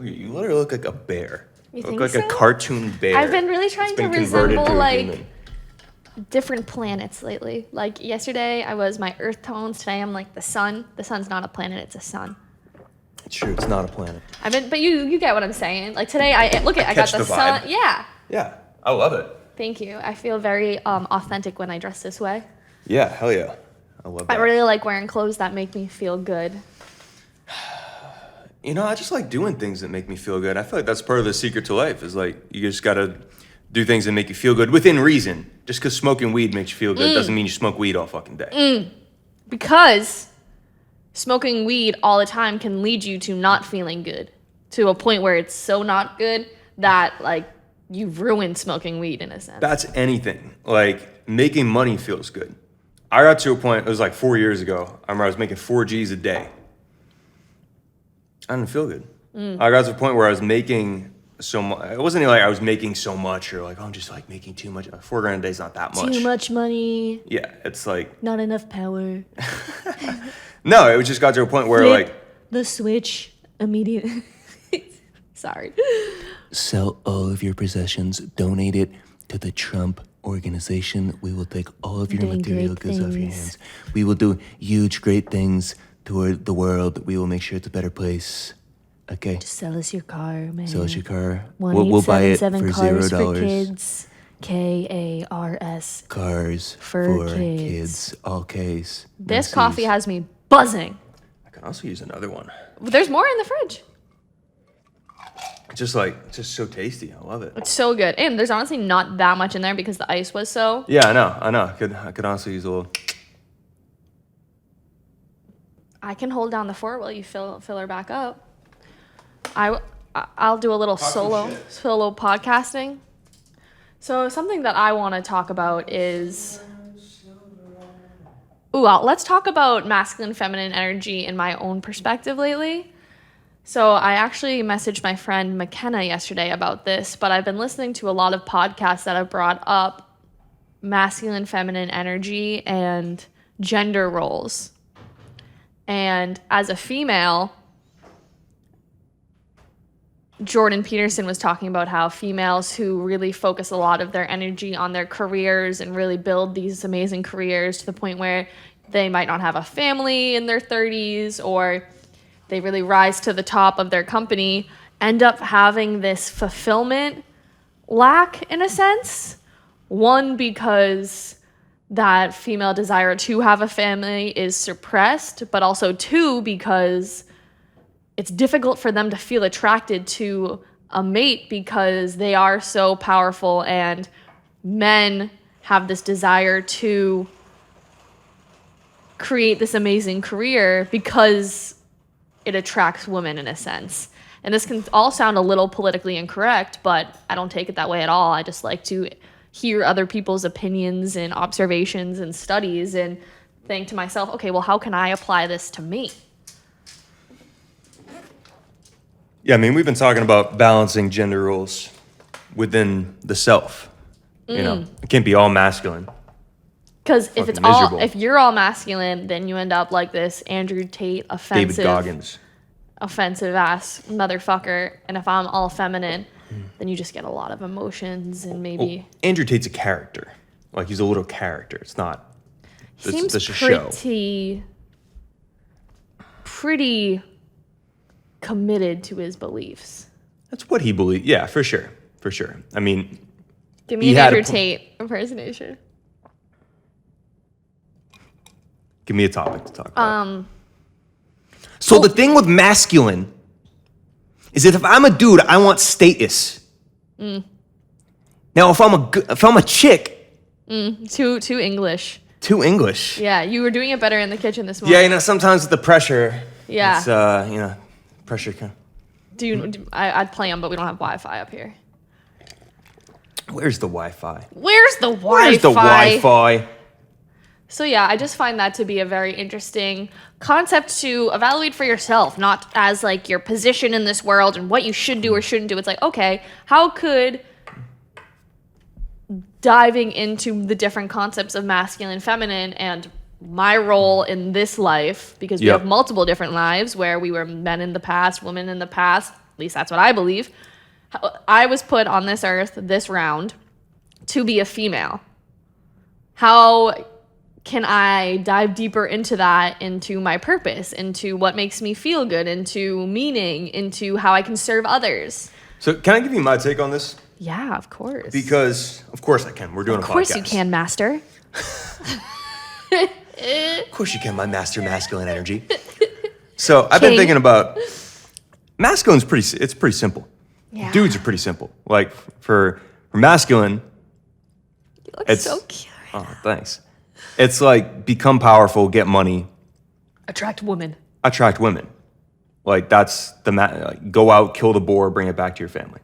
You literally look like a bear. You look like think a so? cartoon bear. I've been really trying that's to been converted resemble to a like human. different planets lately. Like yesterday, I was my earth tones. Today, I'm like the sun. The sun's not a planet; it's a sun. It's true. It's not a planet. But you get what I'm saying. Like today, I got catch the the sun. vibe. Yeah. Yeah, I love it. Thank you. I feel very authentic when I dress this way. Yeah, hell yeah. I love I that. really like wearing clothes that make me feel good. You know, I just like doing things that make me feel good. I feel like that's part of the secret to life is like you just gotta do things that make you feel good within reason. Just because smoking weed makes you feel good doesn't mean you smoke weed all fucking day. Because smoking weed all the time can lead you to not feeling good, to a point where it's so not good that like you've ruined smoking weed in a sense. That's anything. Like making money feels good. I got to a point, it was like 4 years ago, I remember I was making 4 G's a day. I didn't feel good. I got to a point where I was making so much. It wasn't like I was making so much or like, oh, I'm just like making too much. $4 grand a day is not that much. Too much money, Yeah, it's like, not enough power. no, it just got to a point where like, The switch immediately. Sorry. Sell all of your possessions, donate it to the Trump organization. We will take all of your Doing material great goods off your things. hands. We will do huge, great things toward the world. We will make sure it's a better place. Okay? Sell us your car, man. Sell us your car. We'll buy it for cars $0. for kids. KARS. Cars For for kids. kids. All K's. This No coffee C's. has me buzzing. I can also use another one. There's more in the fridge. It's just so tasty. I love it. It's so good. And there's honestly not that much in there because the ice was so. Yeah, I know. I could honestly use a little. I can hold down the fort while you fill her back up. I'll do a little solo podcasting. So something that I want to talk about is let's talk about masculine feminine energy in my own perspective lately. So I actually messaged my friend McKenna yesterday about this, but I've been listening to a lot of podcasts that have brought up masculine feminine energy and gender roles. And as a female, Jordan Peterson was talking about how females who really focus a lot of their energy on their careers and really build these amazing careers to the point where they might not have a family in their 30s or they really rise to the top of their company, end up having this fulfillment lack in a sense. One, because that female desire to have a family is suppressed, but also two, because it's difficult for them to feel attracted to a mate because they are so powerful and men have this desire to create this amazing career because it attracts women in a sense. And this can all sound a little politically incorrect, but I don't take it that way at all. I just like to hear other people's opinions and observations and studies and think to myself, okay, well, how can I apply this to me? Yeah, I mean, we've been talking about balancing gender roles within the self. You know, it can't be all masculine. Because Miserable. if you're all masculine, then you end up like this Andrew Tate David offensive Goggins. ass motherfucker. And if I'm all feminine, then you just get a lot of emotions and maybe Andrew Tate's a character. Like, he's a little character. It's not. seems It's a show. pretty committed to his beliefs. That's what he believes. Yeah, for sure. For sure. I mean, Give me He an had a Andrew po- Tate impersonation. give me a topic to talk about. Oh. So the thing with masculine is that if I'm a dude, I want status. Now, if I'm a chick, Too English. too English. Yeah, you were doing it better in the kitchen this morning. Yeah, you know, sometimes with the pressure. Yeah. It's, you know, pressure can. I'd play them, but we don't have Wi-Fi up here. Where's the Wi-Fi? Where's the Wi-Fi? Where's the Wi-Fi? So yeah, I just find that to be a very interesting concept to evaluate for yourself, not as like your position in this world and what you should do or shouldn't do. It's like, okay, how could diving into the different concepts of masculine, feminine, and my role in this life, because we Yep. have multiple different lives where we were men in the past, women in the past, at least that's what I believe. I was put on this earth, this round, to be a female. How can I dive deeper into that, into my purpose, into what makes me feel good, into meaning, into how I can serve others? So can I give you my take on this? Yeah, of course. Because, of course I can. We're doing a podcast. Of course you can, master. Of course you can, my master masculine energy. So I've been King. thinking about masculine's it's pretty simple. Yeah. Dudes are pretty simple. Like for masculine, You look it's- so cute. oh, thanks. It's like become powerful, get money, Attract women. attract women. Like that's like, go out, kill the boar, bring it back to your family.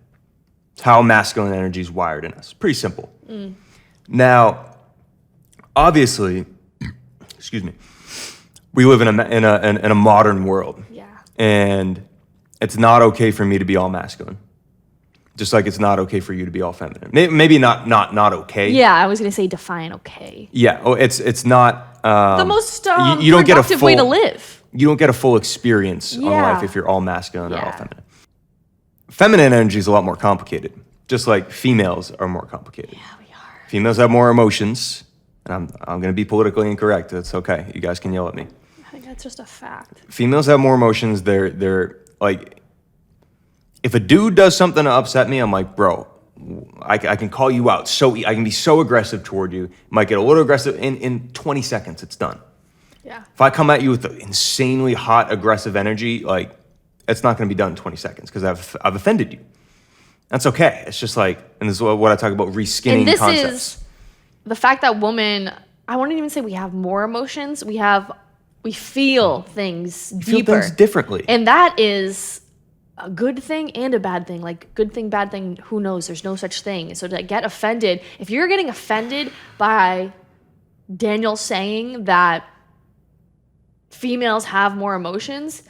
It's how masculine energy is wired in us. Pretty simple. Now, obviously, excuse me, we live in a modern world, Yeah. and it's not okay for me to be all masculine. Just like it's not okay for you to be all feminine. Maybe not okay. Yeah, I was gonna say define okay. Yeah. Oh, it's not. The most you don't get a productive way to full- live. You don't get a full experience on Yeah. life if you're all masculine or all Yeah. feminine. Feminine energy is a lot more complicated. Just like females are more complicated. Yeah, we are. Females have more emotions, and I'm going to be politically incorrect. That's okay. You guys can yell at me. I think that's just a fact. Females have more emotions. They're like, if a dude does something to upset me, I'm like, bro, I can call you out. I can be so aggressive toward you. Might get a little aggressive in 20 seconds. It's done. Yeah. If I come at you with the insanely hot, aggressive energy, like, it's not going to be done in 20 seconds because I've offended you. That's okay. It's just like, and this is what I talk about, reskinning And this concepts. is the fact that women, I wouldn't even say we have more emotions. We feel things Feel deeper. things differently. And that is a good thing and a bad thing. Like, good thing, bad thing, who knows? There's no such thing. So to get offended, if you're getting offended by Daniel saying that females have more emotions,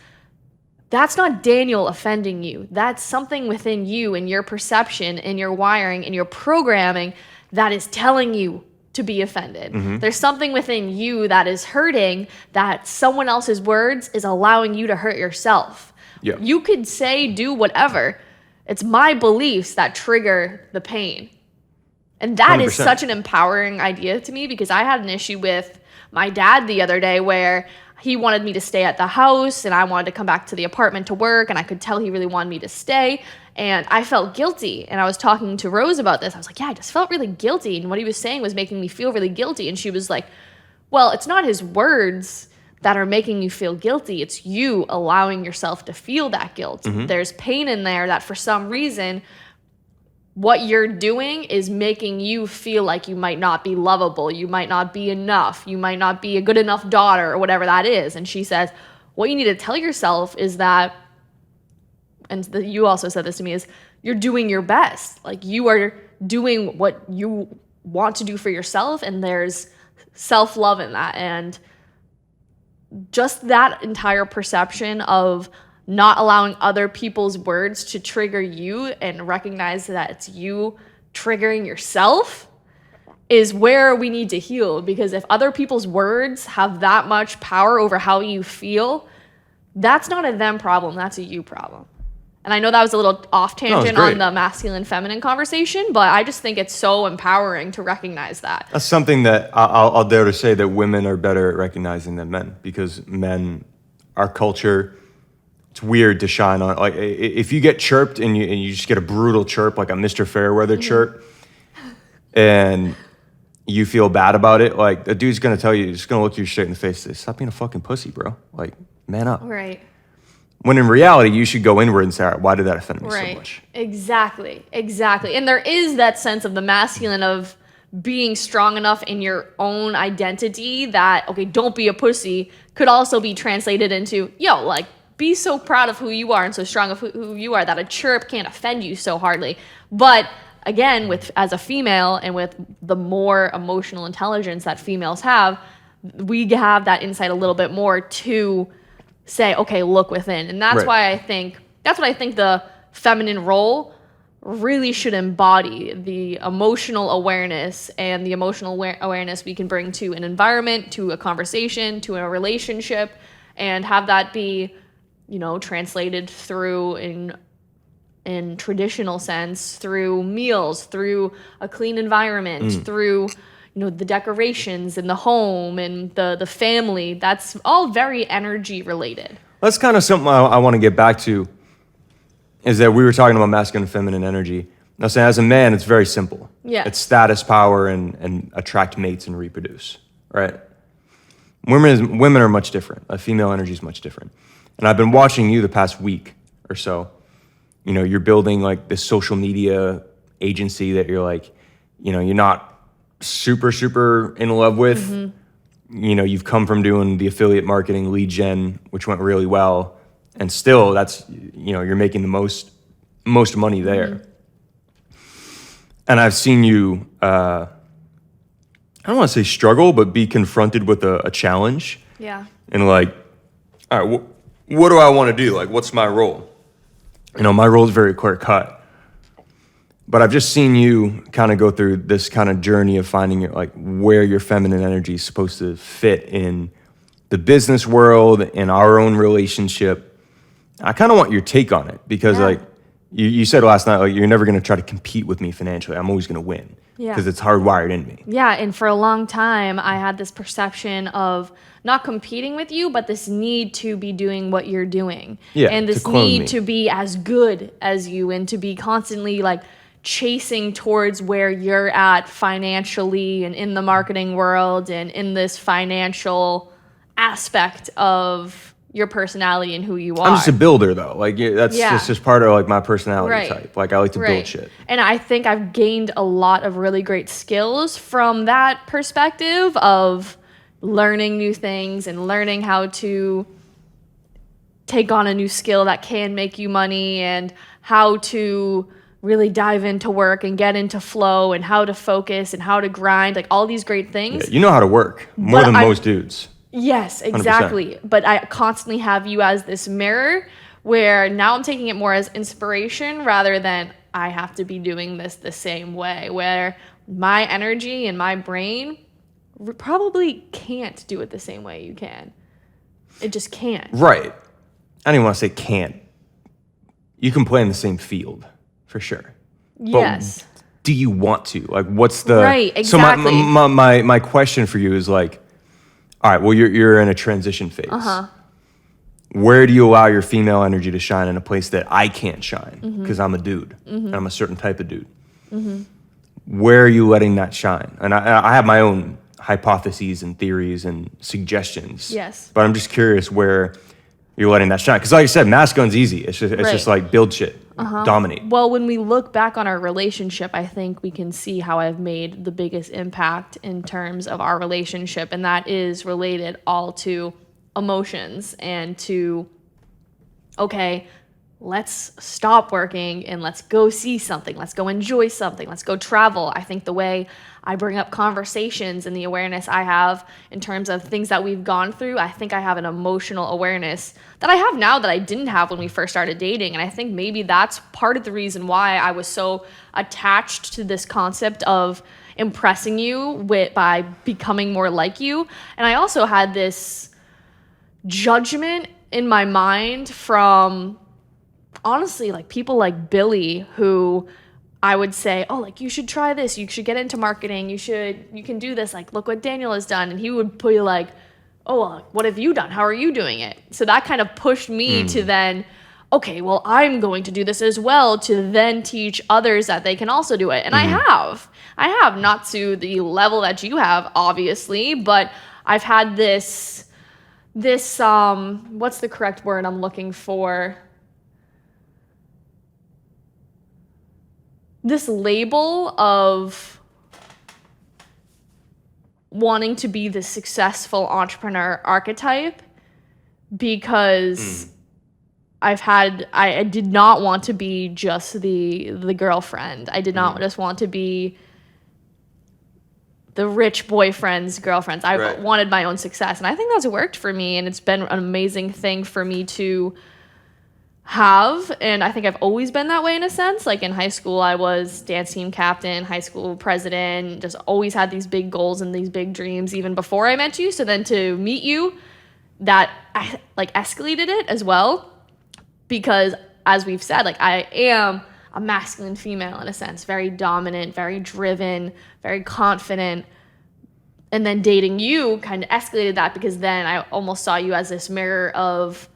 that's not Daniel offending you. That's something within you and your perception and your wiring and your programming that is telling you to be offended. There's something within you that is hurting that someone else's words is allowing you to hurt yourself. Yeah. You could say, do whatever. It's my beliefs that trigger the pain. And that is 100%. such an empowering idea to me, because I had an issue with my dad the other day where he wanted me to stay at the house and I wanted to come back to the apartment to work, and I could tell he really wanted me to stay. And I felt guilty. And I was talking to Rose about this. I was like, yeah, I just felt really guilty. And what he was saying was making me feel really guilty. And she was like, well, it's not his words that are making you feel guilty. It's you allowing yourself to feel that guilt. There's pain in there that for some reason, what you're doing is making you feel like you might not be lovable. You might not be enough. You might not be a good enough daughter or whatever that is. And she says, what you need to tell yourself is that, and you also said this to me, is you're doing your best. Like, you are doing what you want to do for yourself, and there's self-love in that. And just that entire perception of not allowing other people's words to trigger you and recognize that it's you triggering yourself is where we need to heal. Because if other people's words have that much power over how you feel, that's not a them problem, that's a you problem. And I know that was a little off tangent on the masculine feminine conversation, but I just think it's so empowering to recognize that. That's something that I'll dare to say that women are better at recognizing than men, because men, our culture, it's weird to shine on. Like if you get chirped and you just get a brutal chirp, like a Mr. Fairweather chirp, and you feel bad about it, like the dude's gonna tell you, he's just gonna look you straight in the face and say, stop being a fucking pussy, bro. Like, man up. Right. When in reality, you should go inward and say, all right, why did that offend me so much? Exactly. And there is that sense of the masculine of being strong enough in your own identity that, okay, don't be a pussy, could also be translated into, yo, like, be so proud of who you are and so strong of who you are that a chirp can't offend you so hardly. But again, as a female and with the more emotional intelligence that females have, we have that insight a little bit more to say, okay, look within. And that's why I think, that's what I think the feminine role really should embody, the emotional awareness and the emotional awareness we can bring to an environment, to a conversation, to a relationship, and have that be, you know, translated through in traditional sense, through meals, through a clean environment, through, you know, the decorations in the home and the family. That's all very energy related. That's kind of something I want to get back to, is that we were talking about masculine and feminine energy. Now, saying as a man, it's very simple. Yeah. It's status, power, and attract mates and reproduce, right? Women are much different. A female energy is much different. And I've been watching you the past week or so. You know, you're building like this social media agency that you're like, you know, you're not super in love with. You know, you've come from doing the affiliate marketing lead gen, which went really well, and still that's, you know, you're making the most money there. And I've seen you I don't want to say struggle, but be confronted with a challenge. Yeah. And like, all right, what do I want to do? Like, what's my role? You know, my role is very clear cut. But I've just seen you kind of go through this kind of journey of finding like where your feminine energy is supposed to fit in the business world, in our own relationship. I kind of want your take on it, because like you said last night, like, you're never going to try to compete with me financially. I'm always going to win, because it's hardwired in me. Yeah, and for a long time, I had this perception of not competing with you, but this need to be doing what you're doing. Yeah, and this need to be as good as you, and to be constantly like chasing towards where you're at financially and in the marketing world and in this financial aspect of your personality and who you are. I'm just a builder, though. Like, that's just part of like my personality type. Like, I like to build shit. And I think I've gained a lot of really great skills from that perspective of learning new things and learning how to take on a new skill that can make you money, and how to really dive into work and get into flow, and how to focus and how to grind, like all these great things. Yeah, you know how to work more than most dudes. Yes, exactly. 100%. But I constantly have you as this mirror, where now I'm taking it more as inspiration rather than I have to be doing this the same way, where my energy and my brain probably can't do it the same way you can. It just can't. Right. I don't even want to say can't. You can play in the same field, for sure. Yes. But do you want to? Like, what's the... Right, exactly. So my question for you is like, all right, well, you're in a transition phase. Where do you allow your female energy to shine in a place that I can't shine? Because I'm a dude, and I'm a certain type of dude. Where are you letting that shine? And I have my own hypotheses and theories and suggestions. Yes. But I'm just curious where you're letting that shine. Because like I said, masculine's easy. It's just like build shit, dominate. Well, when we look back on our relationship, I think we can see how I've made the biggest impact in terms of our relationship. And that is related all to emotions and to, okay, let's stop working and let's go see something. Let's go enjoy something. Let's go travel. I think the way I bring up conversations and the awareness I have in terms of things that we've gone through, I think I have an emotional awareness that I have now that I didn't have when we first started dating. And I think maybe that's part of the reason why I was so attached to this concept of impressing you by becoming more like you. And I also had this judgment in my mind from, honestly, like people like Billy, who I would say, oh, like you should try this, you should get into marketing, you can do this, like look what Daniel has done. And he would be like, oh, well, what have you done? How are you doing it? So that kind of pushed me to then, okay, well, I'm going to do this as well, to then teach others that they can also do it. And I have, not to the level that you have, obviously, but I've had this what's the correct word I'm looking for? This label of wanting to be the successful entrepreneur archetype, because I did not want to be just the girlfriend. I did not just want to be the rich boyfriend's girlfriends. I wanted my own success. And I think that's worked for me. And it's been an amazing thing for me to have. And I think I've always been that way in a sense. Like in high school, I was dance team captain, high school president, just always had these big goals and these big dreams even before I met you. So then to meet you, that like escalated it as well. Because as we've said, like I am a masculine female in a sense, very dominant, very driven, very confident. And then dating you kind of escalated that, because then I almost saw you as this mirror of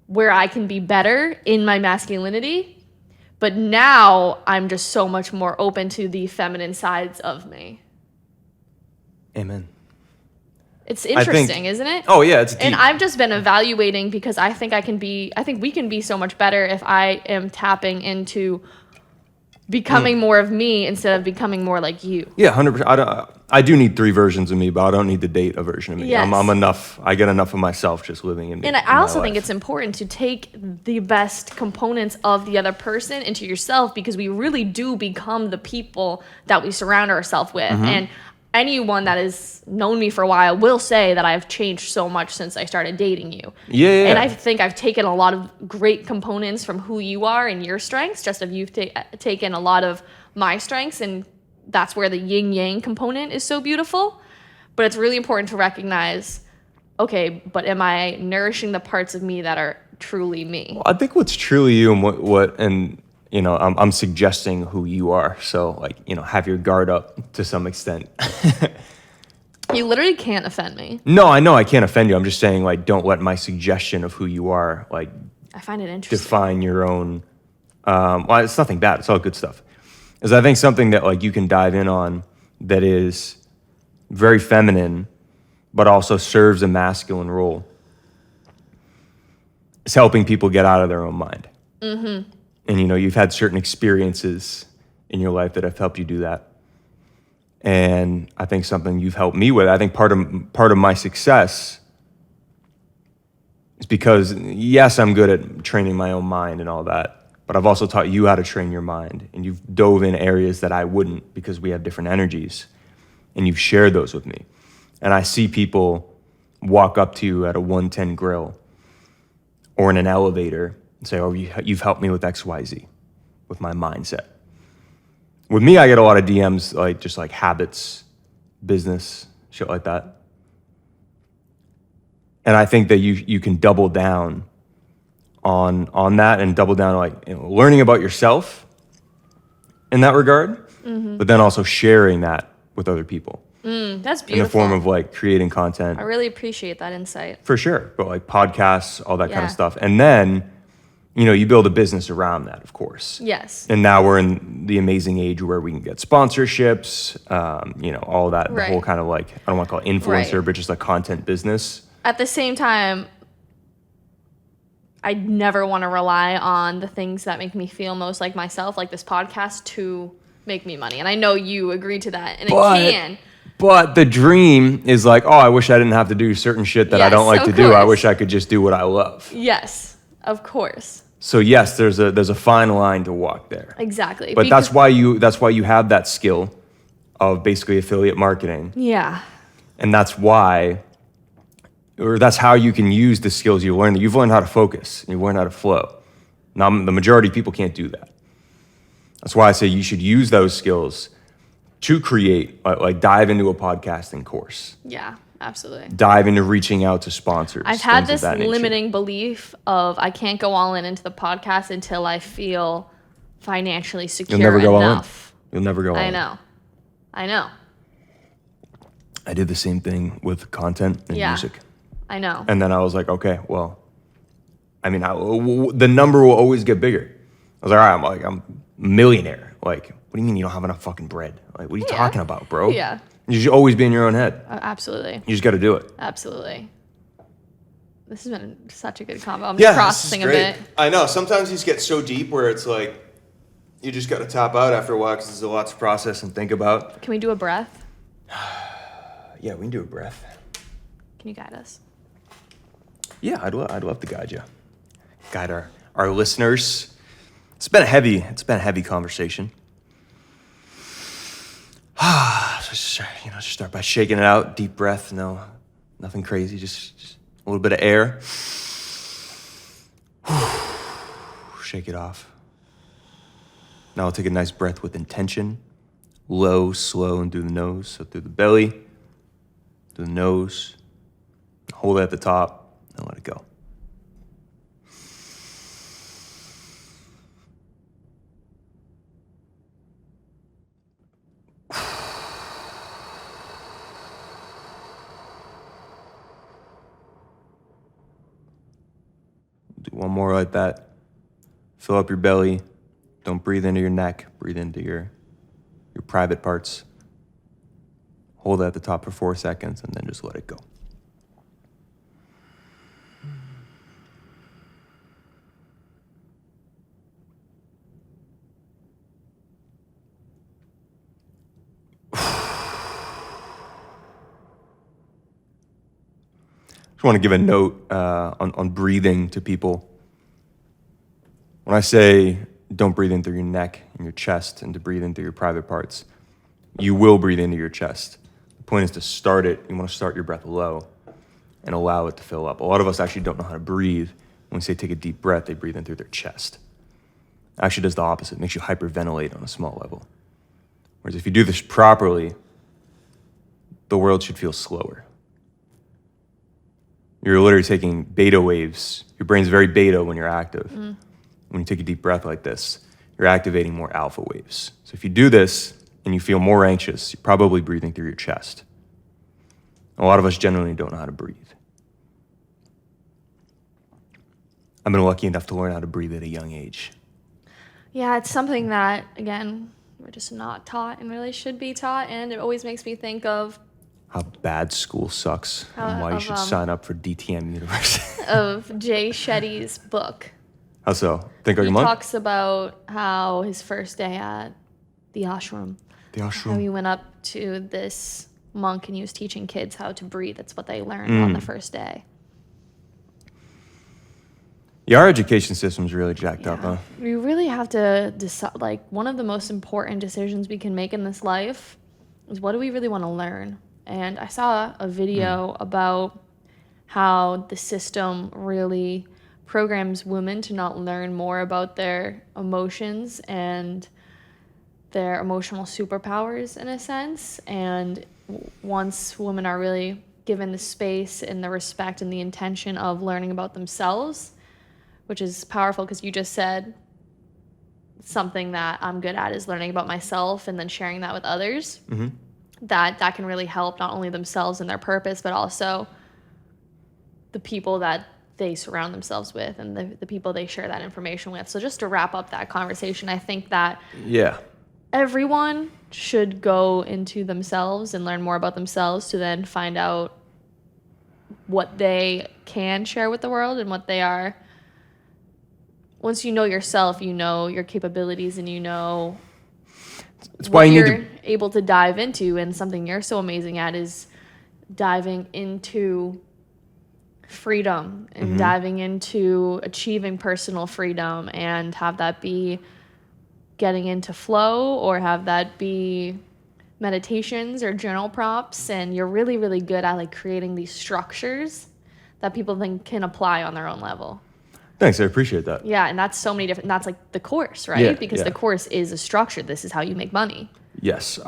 where I can be better in my masculinity. But now I'm just so much more open to the feminine sides of me. Amen. It's interesting, isn't it? Oh yeah, it's deep. And I've just been evaluating, because I think we can be so much better if I am tapping into becoming more of me instead of becoming more like you. Yeah, 100%. I do need 3 versions of me, but I don't need to date a version of me. Yes. I'm enough. I get enough of myself just living in me. And I also think it's important to take the best components of the other person into yourself, because we really do become the people that we surround ourselves with. And anyone that has known me for a while will say that I've changed so much since I started dating you. Yeah. And I think I've taken a lot of great components from who you are and your strengths, just as you've taken a lot of my strengths, and that's where the yin-yang component is so beautiful. But it's really important to recognize, okay, but am I nourishing the parts of me that are truly me? Well, I think what's truly you and what I'm suggesting who you are. So like, have your guard up to some extent. You literally can't offend me. No, I know I can't offend you. I'm just saying, like, don't let my suggestion of who you are, like, I find it interesting. define your own. Well, it's nothing bad. It's all good stuff. Is I think something that like you can dive in on that is very feminine, but also serves a masculine role. Is helping people get out of their own mind. And you've had certain experiences in your life that have helped you do that. And I think something you've helped me with, I think part of my success is because, yes, I'm good at training my own mind and all that, but I've also taught you how to train your mind. And you've dove in areas that I wouldn't, because we have different energies. And you've shared those with me. And I see people walk up to you at a 110 grill or in an elevator and say, oh, you've helped me with XYZ, with my mindset. With me, I get a lot of DMs, like just like habits, business, shit like that. And I think that you can double down on that, and double down like learning about yourself in that regard, but then also sharing that with other people. That's beautiful. In the form of like creating content. I really appreciate that insight. For sure. But like podcasts, all that kind of stuff. And then, you build a business around that, of course. Yes. And now we're in the amazing age where we can get sponsorships, all that, the whole kind of like, I don't want to call it influencer, but just like content business. At the same time, I never want to rely on the things that make me feel most like myself, like this podcast, to make me money. And I know you agree to that, and it can. But the dream is like, oh, I wish I didn't have to do certain shit that I don't like to do. I wish I could just do what I love. Yes, of course. So yes, there's a fine line to walk there. Exactly. But that's why you have that skill of basically affiliate marketing. Yeah. And that's how you can use the skills you learned. You've learned how to focus. You've learned how to flow. Now, the majority of people can't do that. That's why I say you should use those skills to create, like dive into a podcasting course. Yeah, absolutely. Dive into reaching out to sponsors. I've had things this of that nature. limiting belief of I can't go all in into the podcast until I feel financially secure You'll never go enough. all in. You'll never go all in. I know. I did the same thing with content and music. I know. And then I was like, okay, well, I mean, the number will always get bigger. I was like, all right, I'm a millionaire. Like, what do you mean you don't have enough fucking bread? Like, what are you talking about, bro? Yeah. You should always be in your own head. Absolutely. You just got to do it. Absolutely. This has been such a good combo. I'm just processing a bit. I know. Sometimes these get so deep where it's like, you just got to tap out after a while because there's a lot to process and think about. Can we do a breath? Yeah, we can do a breath. Can you guide us? Yeah, I'd love to guide you. Guide our listeners. It's been a heavy conversation. So just start by shaking it out. Deep breath. No, nothing crazy. Just a little bit of air. Shake it off. Now I'll take a nice breath with intention. Low, slow, and through the nose. So through the belly, through the nose. Hold it at the top and let it go. Do one more like that. Fill up your belly. Don't breathe into your neck. Breathe into your private parts. Hold it at the top for 4 seconds and then just let it go. I want to give a note on breathing to people. When I say don't breathe in through your neck and your chest and to breathe in through your private parts, you will breathe into your chest. The point is to start it. You want to start your breath low and allow it to fill up. A lot of us actually don't know how to breathe. When we say take a deep breath, they breathe in through their chest. It actually does the opposite. It makes you hyperventilate on a small level. Whereas if you do this properly, the world should feel slower. You're literally taking beta waves. Your brain's very beta when you're active. When you take a deep breath like this, you're activating more alpha waves. So if you do this and you feel more anxious, you're probably breathing through your chest. A lot of us generally don't know how to breathe. I've been lucky enough to learn how to breathe at a young age. Yeah, it's something that, again, we're just not taught and really should be taught. And it always makes me think of how bad school sucks and why you should sign up for DTM University. Of Jay Shetty's book. How so? Think like a monk? He talks about how his first day at the ashram. How he went up to this monk and he was teaching kids how to breathe. That's what they learned on the first day. Yeah, our education system's really jacked up, huh? We really have to decide, like, one of the most important decisions we can make in this life is what do we really want to learn? And I saw a video about how the system really programs women to not learn more about their emotions and their emotional superpowers in a sense. And once women are really given the space and the respect and the intention of learning about themselves, which is powerful because you just said something that I'm good at is learning about myself and then sharing that with others. That can really help not only themselves and their purpose, but also the people that they surround themselves with and the people they share that information with. So just to wrap up that conversation, I think that everyone should go into themselves and learn more about themselves to then find out what they can share with the world and what they are. Once you know yourself, you know your capabilities and you know it's why you're able to dive into, and something you're so amazing at is diving into freedom and diving into achieving personal freedom, and have that be getting into flow, or have that be meditations or journal prompts, and you're really, really good at like creating these structures that people then can apply on their own level. Thanks, I appreciate that. Yeah, and that's so many different, that's like the course, right? Yeah, because yeah. the course is a structure. This is how you make money. Yes,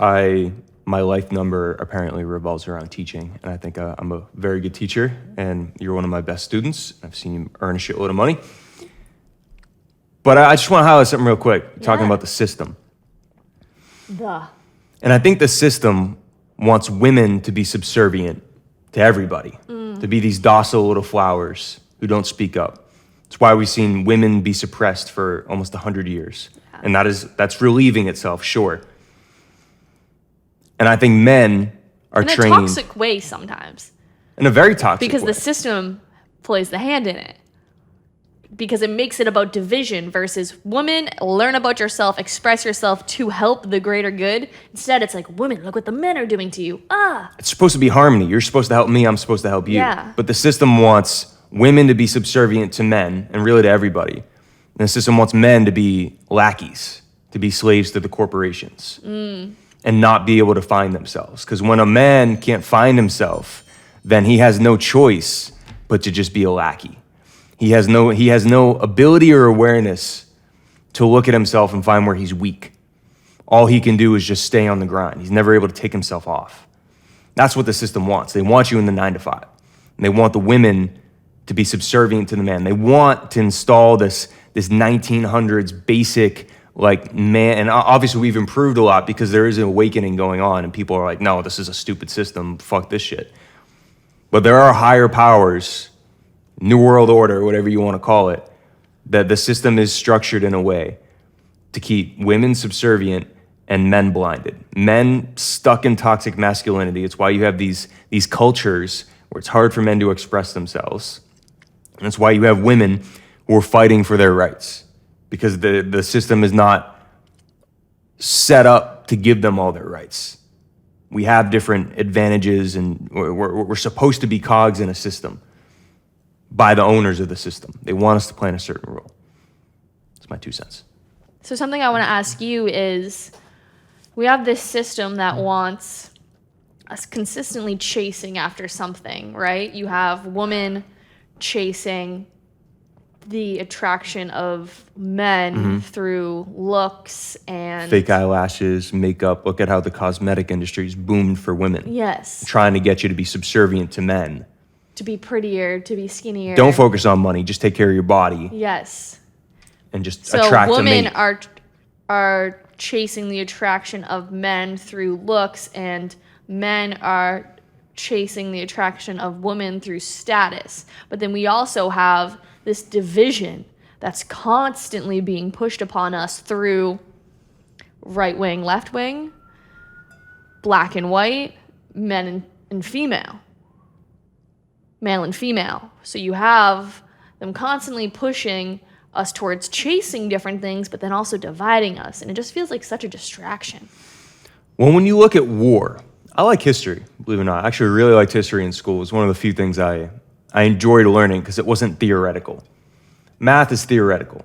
my life number apparently revolves around teaching, and I think I'm a very good teacher, and you're one of my best students. I've seen you earn a shitload of money. But I just want to highlight something real quick, talking about the system. And I think the system wants women to be subservient to everybody, to be these docile little flowers who don't speak up. It's why we've seen women be suppressed for almost 100 years. Yeah. And that's relieving itself, sure. And I think men are trained... In a toxic way sometimes. In a very toxic way. Because the system plays the hand in it. Because it makes it about division versus women, learn about yourself, express yourself to help the greater good. Instead, it's like, women, look what the men are doing to you. It's supposed to be harmony. You're supposed to help me, I'm supposed to help you. Yeah. But the system wants women to be subservient to men, and really to everybody. And the system wants men to be lackeys, to be slaves to the corporations, and not be able to find themselves. Because when a man can't find himself, then he has no choice but to just be a lackey. He has no ability or awareness to look at himself and find where he's weak. All he can do is just stay on the grind. He's never able to take himself off. That's what the system wants. They want you in the 9 to 5. And they want the women to be subservient to the man. They want to install this 1900s basic like man, and obviously we've improved a lot because there is an awakening going on, and people are like, no, this is a stupid system, fuck this shit. But there are higher powers, New World Order, whatever you want to call it, that the system is structured in a way to keep women subservient and men blinded. Men stuck in toxic masculinity. It's why you have these cultures where it's hard for men to express themselves. And that's why you have women who are fighting for their rights, because the system is not set up to give them all their rights. We have different advantages, and we're supposed to be cogs in a system by the owners of the system. They want us to play in a certain role. That's my 2 cents. So something I want to ask you is, we have this system that wants us consistently chasing after something, right? You have women chasing the attraction of men through looks and fake eyelashes, makeup. Look at how the cosmetic industry's boomed for women. Yes. Trying to get you to be subservient to men. To be prettier, to be skinnier. Don't focus on money. Just take care of your body. Yes. And just attract a mate. So women are chasing the attraction of men through looks, and men are chasing the attraction of women through status. But then we also have this division that's constantly being pushed upon us through right wing, left wing, black and white, men and female, male and female. So you have them constantly pushing us towards chasing different things, but then also dividing us. And it just feels like such a distraction. Well, when you look at war, I like history, believe it or not. I actually really liked history in school. It was one of the few things I enjoyed learning because it wasn't theoretical. Math is theoretical.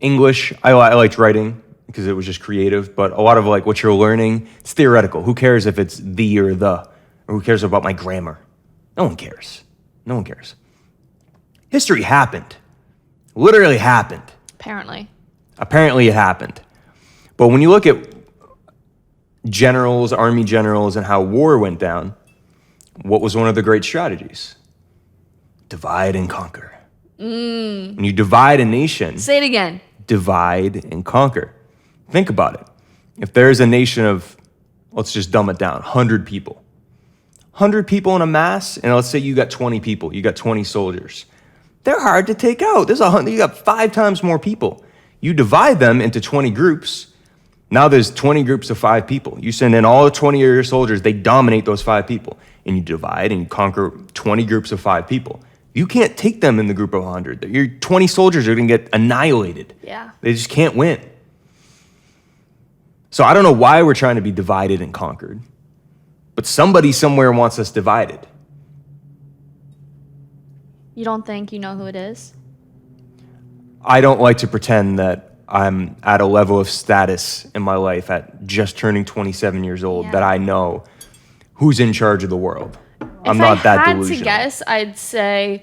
English, I liked writing because it was just creative, but a lot of like what you're learning, it's theoretical. Who cares if it's the or the? Or who cares about my grammar? No one cares. No one cares. History happened. Literally happened. Apparently it happened. But when you look at generals, army generals, and how war went down, what was one of the great strategies? Divide and conquer. When you divide a nation... Say it again. Divide and conquer. Think about it. If there's a nation of, let's just dumb it down, 100 people. 100 people in a mass, and let's say you got 20 people, you got 20 soldiers. They're hard to take out. You got 5 times more people. You divide them into 20 groups. Now there's 20 groups of 5 people. You send in all the 20 of your soldiers, they dominate those 5 people. And you divide and you conquer 20 groups of 5 people. You can't take them in the group of 100. Your 20 soldiers are going to get annihilated. Yeah. They just can't win. So I don't know why we're trying to be divided and conquered. But somebody somewhere wants us divided. You don't think you know who it is? I don't like to pretend that I'm at a level of status in my life at just turning 27 years old Yeah. that I know who's in charge of the world. I'm If not that I had delusional. to guess, I'd say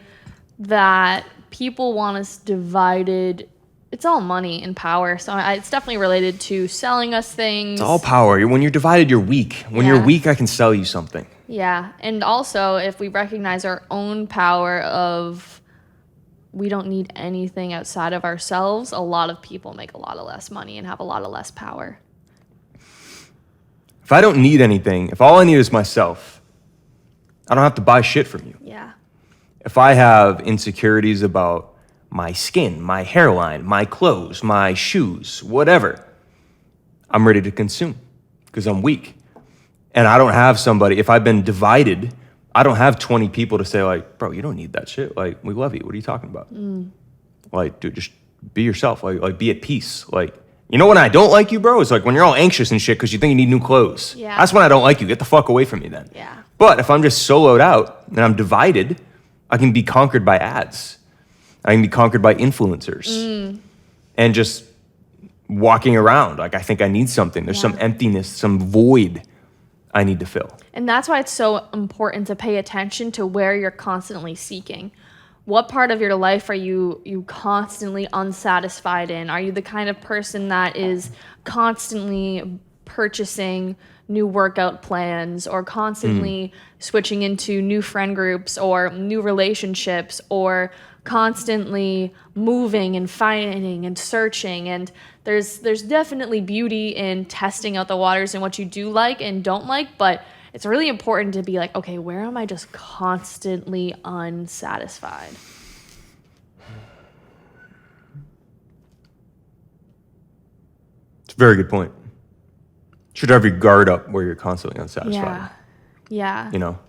that people want us divided. It's all money and power, so it's definitely related to selling us things. It's all power. When you're divided, you're weak. When you're Yeah. weak, I can sell you something. Yeah, and also if we recognize our own power of we don't need anything outside of ourselves, a lot of people make a lot of less money and have a lot of less power. If I don't need anything, if all I need is myself, I don't have to buy shit from you. Yeah. If I have insecurities about my skin, my hairline, my clothes, my shoes, whatever, I'm ready to consume because I'm weak. And I don't have somebody, if I've been divided, I don't have 20 people to say like, bro, you don't need that shit. Like, we love you. What are you talking about? Like, dude, just be yourself. Like be at peace. Like, you know when I don't like you, bro? It's like when you're all anxious and shit because you think you need new clothes. Yeah. That's when I don't like you. Get the fuck away from me then. Yeah. But if I'm just soloed out and I'm divided, I can be conquered by ads. I can be conquered by influencers. And just walking around. Like, I think I need something. There's some emptiness, some void I need to fill. And that's why it's so important to pay attention to where you're constantly seeking. What part of your life are you constantly unsatisfied in? Are you the kind of person that is constantly purchasing new workout plans or constantly switching into new friend groups or new relationships or constantly moving and finding and searching? And there's definitely beauty in testing out the waters and what you do like and don't like, but it's really important to be like, okay, where am I just constantly unsatisfied? It's a very good point. You should have your guard up where you're constantly unsatisfied. Yeah. You know?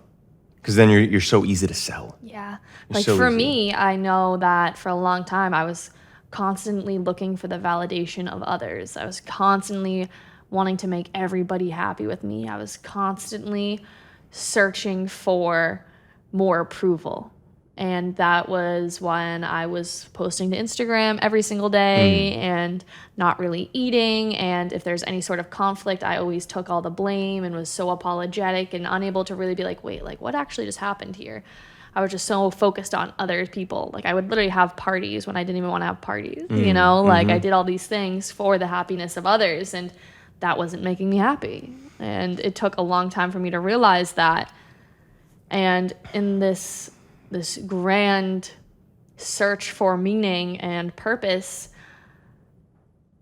Because then you're so easy to sell. Yeah. It's Like so for easy. me, I know that for a long time I was constantly looking for the validation of others. I was constantly wanting to make everybody happy with me. I was constantly searching for more approval. And that was when I was posting to Instagram every single day and not really eating. And if there's any sort of conflict, I always took all the blame and was so apologetic and unable to really be like, wait, like what actually just happened here? I was just so focused on other people. Like I would literally have parties when I didn't even want to have parties, you know? Like I did all these things for the happiness of others and that wasn't making me happy. And it took a long time for me to realize that. And in this grand search for meaning and purpose,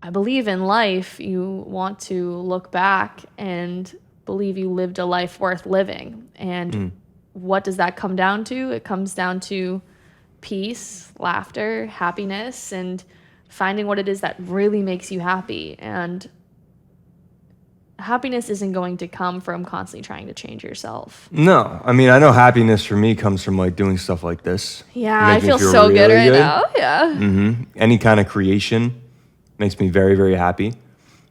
I believe in life, you want to look back and believe you lived a life worth living. And what does that come down to? It comes down to peace, laughter, happiness, and finding what it is that really makes you happy. And happiness isn't going to come from constantly trying to change yourself. No. I mean, I know happiness for me comes from like doing stuff like this. Yeah, Make I me feel so good really right now. Yeah. Any kind of creation makes me very, very happy.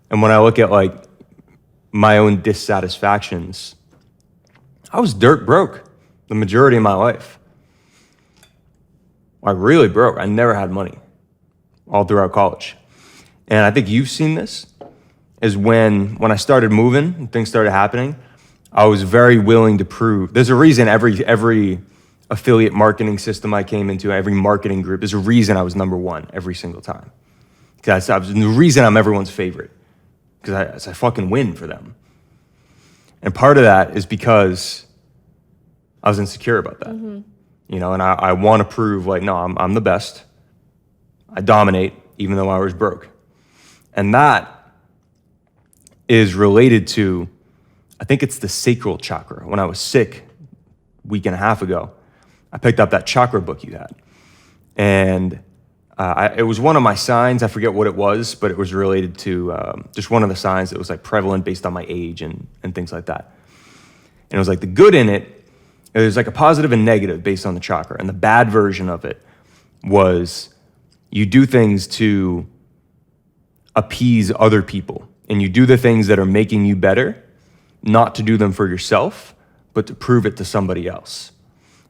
And when I look at like my own dissatisfactions, I was dirt broke the majority of my life. Like really broke. I never had money all throughout college. And I think you've seen this is when I started moving and things started happening, I was very willing to prove. There's a reason every affiliate marketing system I came into, every marketing group, there's a reason I was number one every single time. Because the reason I'm everyone's favorite. Because I fucking win for them. And part of that is because I was insecure about that. You know, and I want to prove like, no, I'm the best. I dominate even though I was broke. And that is related to, I think it's the sacral chakra. When I was sick a week and a half ago, I picked up that chakra book you had. And it was one of my signs. I forget what it was, but it was related to just one of the signs that was like prevalent based on my age and things like that. And it was like the good in it, there's like a positive and negative based on the chakra. And the bad version of it was you do things to appease other people. And you do the things that are making you better, not to do them for yourself, but to prove it to somebody else.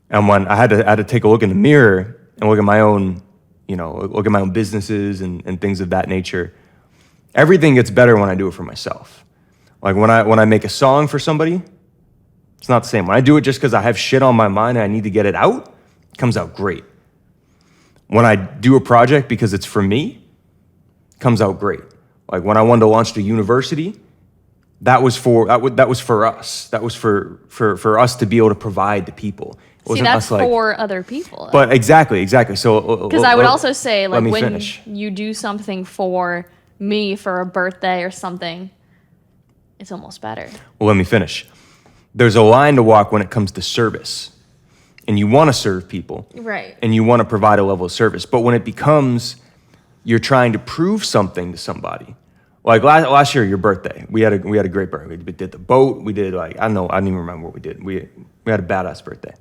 And when I had to take a look in the mirror and look at my own, look at my own businesses and things of that nature, everything gets better when I do it for myself. Like when I make a song for somebody, it's not the same. When I do it just because I have shit on my mind and I need to get it out, it comes out great. When I do a project because it's for me, it comes out great. Like when I wanted to launch the university, that was for us. That was for us to be able to provide to people. It See, wasn't that's us, like, for other people. But exactly. So Because I would also say, like, when finish. you do something for me for a birthday or something, it's almost better. Well, let me finish. There's a line to walk when it comes to service. And you want to serve people. Right. And you want to provide a level of service. But when it becomes you're trying to prove something to somebody. Like last year, your birthday, we had a great birthday. We did the boat. We did I don't even remember what we did. We had a badass birthday.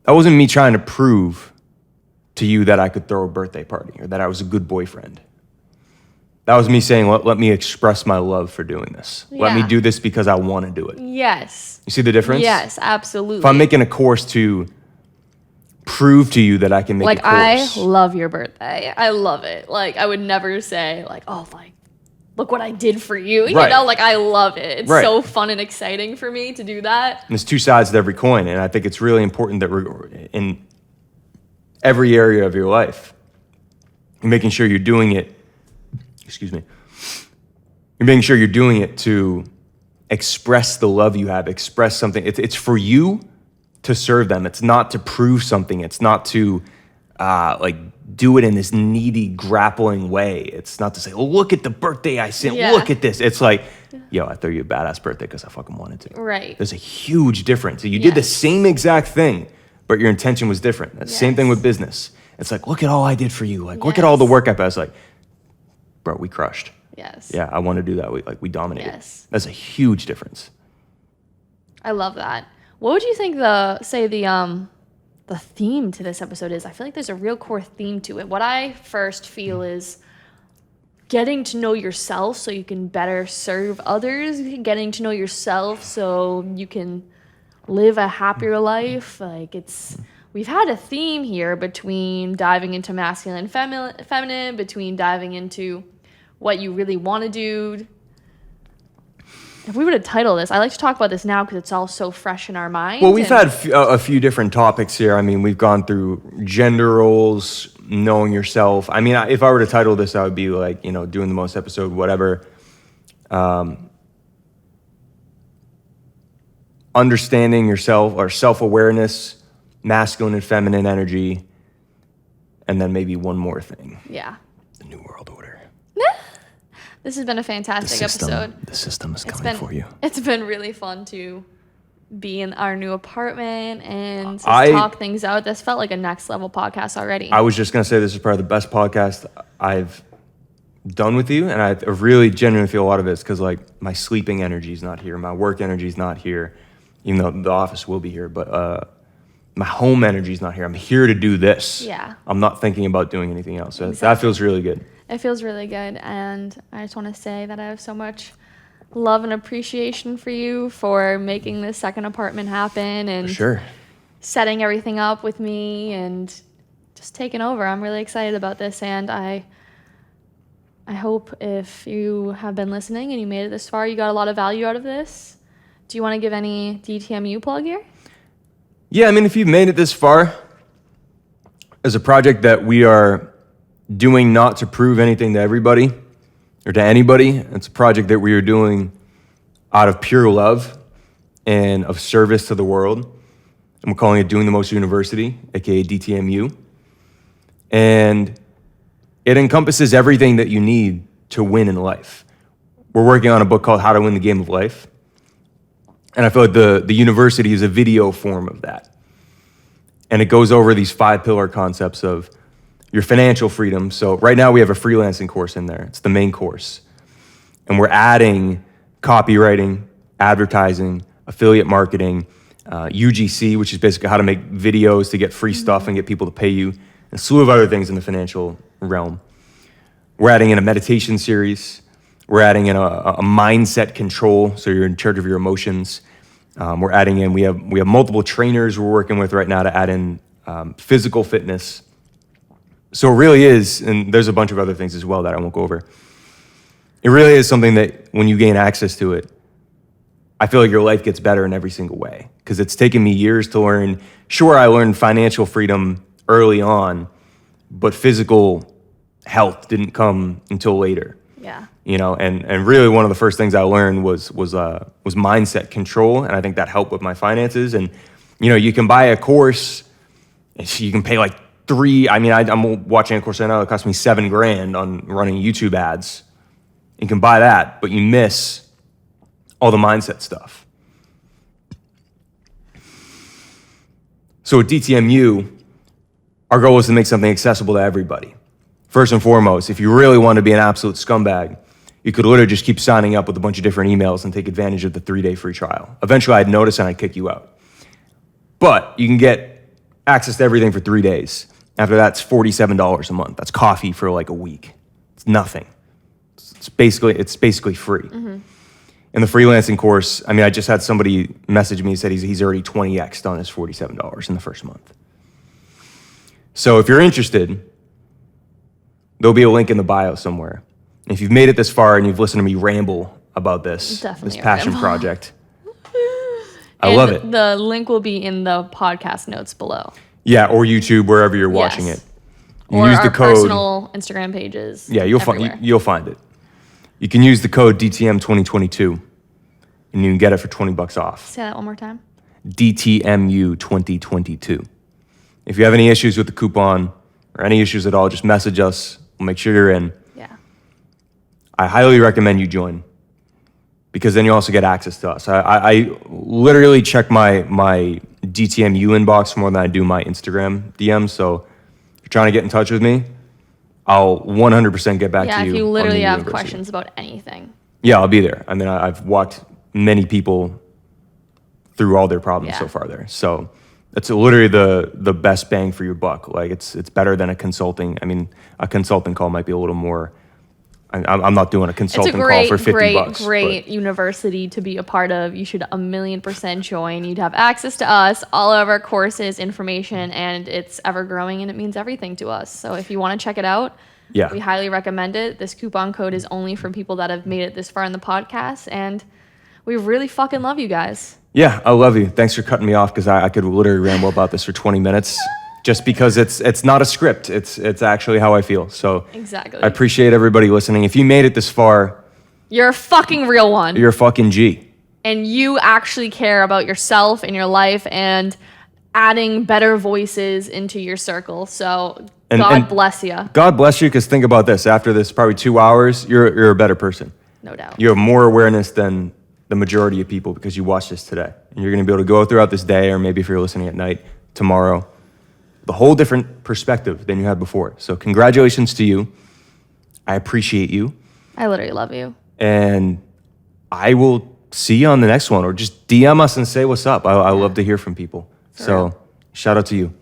That wasn't me trying to prove to you that I could throw a birthday party or that I was a good boyfriend. That was me saying, let me express my love for doing this. Yeah. Let me do this because I want to do it. Yes. You see the difference? Yes, absolutely. If I'm making a course to prove to you that I can make a course. I love your birthday. I love it. Like, I would never say, like, oh, like, look what I did for you. You Right. know, like, I love it. It's Right. so fun and exciting for me to do that. And there's two sides to every coin, and I think it's really important that we're in every area of your life, you're making sure you're doing it, you're making sure you're doing it to express the love you have, express something. It's for you to serve them. It's not to prove something. It's not to do it in this needy, grappling way. It's not to say, oh, look at the birthday I sent. Yeah. Look at this. It's like, yo, I threw you a badass birthday because I fucking wanted to. Right. There's a huge difference. You did the Yes. same exact thing, but your intention was different. That's the same thing Yes. with business. It's like, look at all I did for you. Like, look at all the work I put. It's like, bro, we crushed. Yes. Yeah, I want to do that. We dominated. Yes. That's a huge difference. I love that. What would you think the theme to this episode is? I feel like there's a real core theme to it. What I first feel is getting to know yourself so you can better serve others, getting to know yourself so you can live a happier life. Like, we've had a theme here between diving into masculine and feminine, between diving into what you really want to do. If we were to title this, I like to talk about this now because it's all so fresh in our minds. Well, we've had a few different topics here. I mean, we've gone through gender roles, knowing yourself. I mean, if I were to title this, I would be like, doing the most episode, whatever. Understanding yourself or self-awareness, masculine and feminine energy, and then maybe one more thing. Yeah. The New World Order. This has been a fantastic episode. The system is coming for you. It's been really fun to be in our new apartment and just talk things out. This felt like a next level podcast already. I was just going to say this is probably the best podcast I've done with you, and I really genuinely feel a lot of it is because, like, my sleeping energy is not here. My work energy is not here, even though the office will be here. But my home energy is not here. I'm here to do this. Yeah. I'm not thinking about doing anything else. So that feels really good. It feels really good, and I just want to say that I have so much love and appreciation for you for making this second apartment happen and Sure. setting everything up with me and just taking over. I'm really excited about this, and I hope if you have been listening and you made it this far, you got a lot of value out of this. Do you want to give any DTMU plug here? Yeah, I mean, if you've made it this far, as a project that we are doing not to prove anything to everybody or to anybody, it's a project that we are doing out of pure love and of service to the world. And we're calling it Doing the Most University, aka DTMU. And it encompasses everything that you need to win in life. We're working on a book called How to Win the Game of Life. And I feel like the university is a video form of that. And it goes over these 5 pillar concepts of your financial freedom. So right now we have a freelancing course in there. It's the main course. And we're adding copywriting, advertising, affiliate marketing, UGC, which is basically how to make videos to get free stuff and get people to pay you, and a slew of other things in the financial realm. We're adding in a meditation series. We're adding in a mindset control, so you're in charge of your emotions. We're adding in. We have multiple trainers we're working with right now to add in physical fitness. So it really is, and there's a bunch of other things as well that I won't go over. It really is something that when you gain access to it, I feel like your life gets better in every single way. Because it's taken me years to learn. Sure, I learned financial freedom early on, but physical health didn't come until later. Yeah. You know, and really one of the first things I learned was mindset control, and I think that helped with my finances. And you know, you can buy a course, and you can pay like I'm watching a course right now that cost me $7,000 on running YouTube ads. You can buy that, but you miss all the mindset stuff. So at DTMU, our goal is to make something accessible to everybody. First and foremost, if you really want to be an absolute scumbag, you could literally just keep signing up with a bunch of different emails and take advantage of the 3-day free trial. Eventually, I'd notice and I'd kick you out. But you can get access to everything for 3 days. After that, it's $47 a month. That's coffee for like a week. It's nothing. It's basically free. Mm-hmm. In the freelancing course, I mean, I just had somebody message me and said he's already 20x'd on his $47 in the first month. So if you're interested, there'll be a link in the bio somewhere. And if you've made it this far and you've listened to me ramble about this passion project, I love it. The link will be in the podcast notes below. Yeah, or YouTube, wherever you're watching it. Or use our personal Instagram pages. Yeah, you'll find it. You can use the code DTM 2022, and you can get it for $20 off. Say that one more time. DTMU 2022. If you have any issues with the coupon or any issues at all, just message us. We'll make sure you're in. Yeah. I highly recommend you join, because then you also get access to us. I literally check my DTMU inbox more than I do my Instagram DM. So if you're trying to get in touch with me, I'll 100% get back to you. Yeah, if you literally have questions about anything. Yeah, I'll be there. I mean, I've walked many people through all their problems so far there. So it's literally the best bang for your buck. Like it's better than a consulting. I mean, a consulting call might be a little more. I'm not doing a consulting call for $50. It's a great university to be a part of. You should 1,000,000% join. You'd have access to us, all of our courses, information, and it's ever growing and it means everything to us. So if you want to check it out, we highly recommend it. This coupon code is only for people that have made it this far in the podcast, and we really fucking love you guys. Yeah, I love you. Thanks for cutting me off, because I could literally ramble about this for 20 minutes. Just because it's not a script. It's actually how I feel. So exactly. I appreciate everybody listening. If you made it this far, you're a fucking real one. You're a fucking G. And you actually care about yourself and your life and adding better voices into your circle. So God bless you. God bless you, because think about this. After this probably 2 hours, you're a better person. No doubt. You have more awareness than the majority of people, because you watched this today. And you're going to be able to go throughout this day, or maybe if you're listening at night, tomorrow, the whole different perspective than you had before. So congratulations to you. I appreciate you. I literally love you. And I will see you on the next one, or just DM us and say what's up. I love to hear from people. So shout out to you.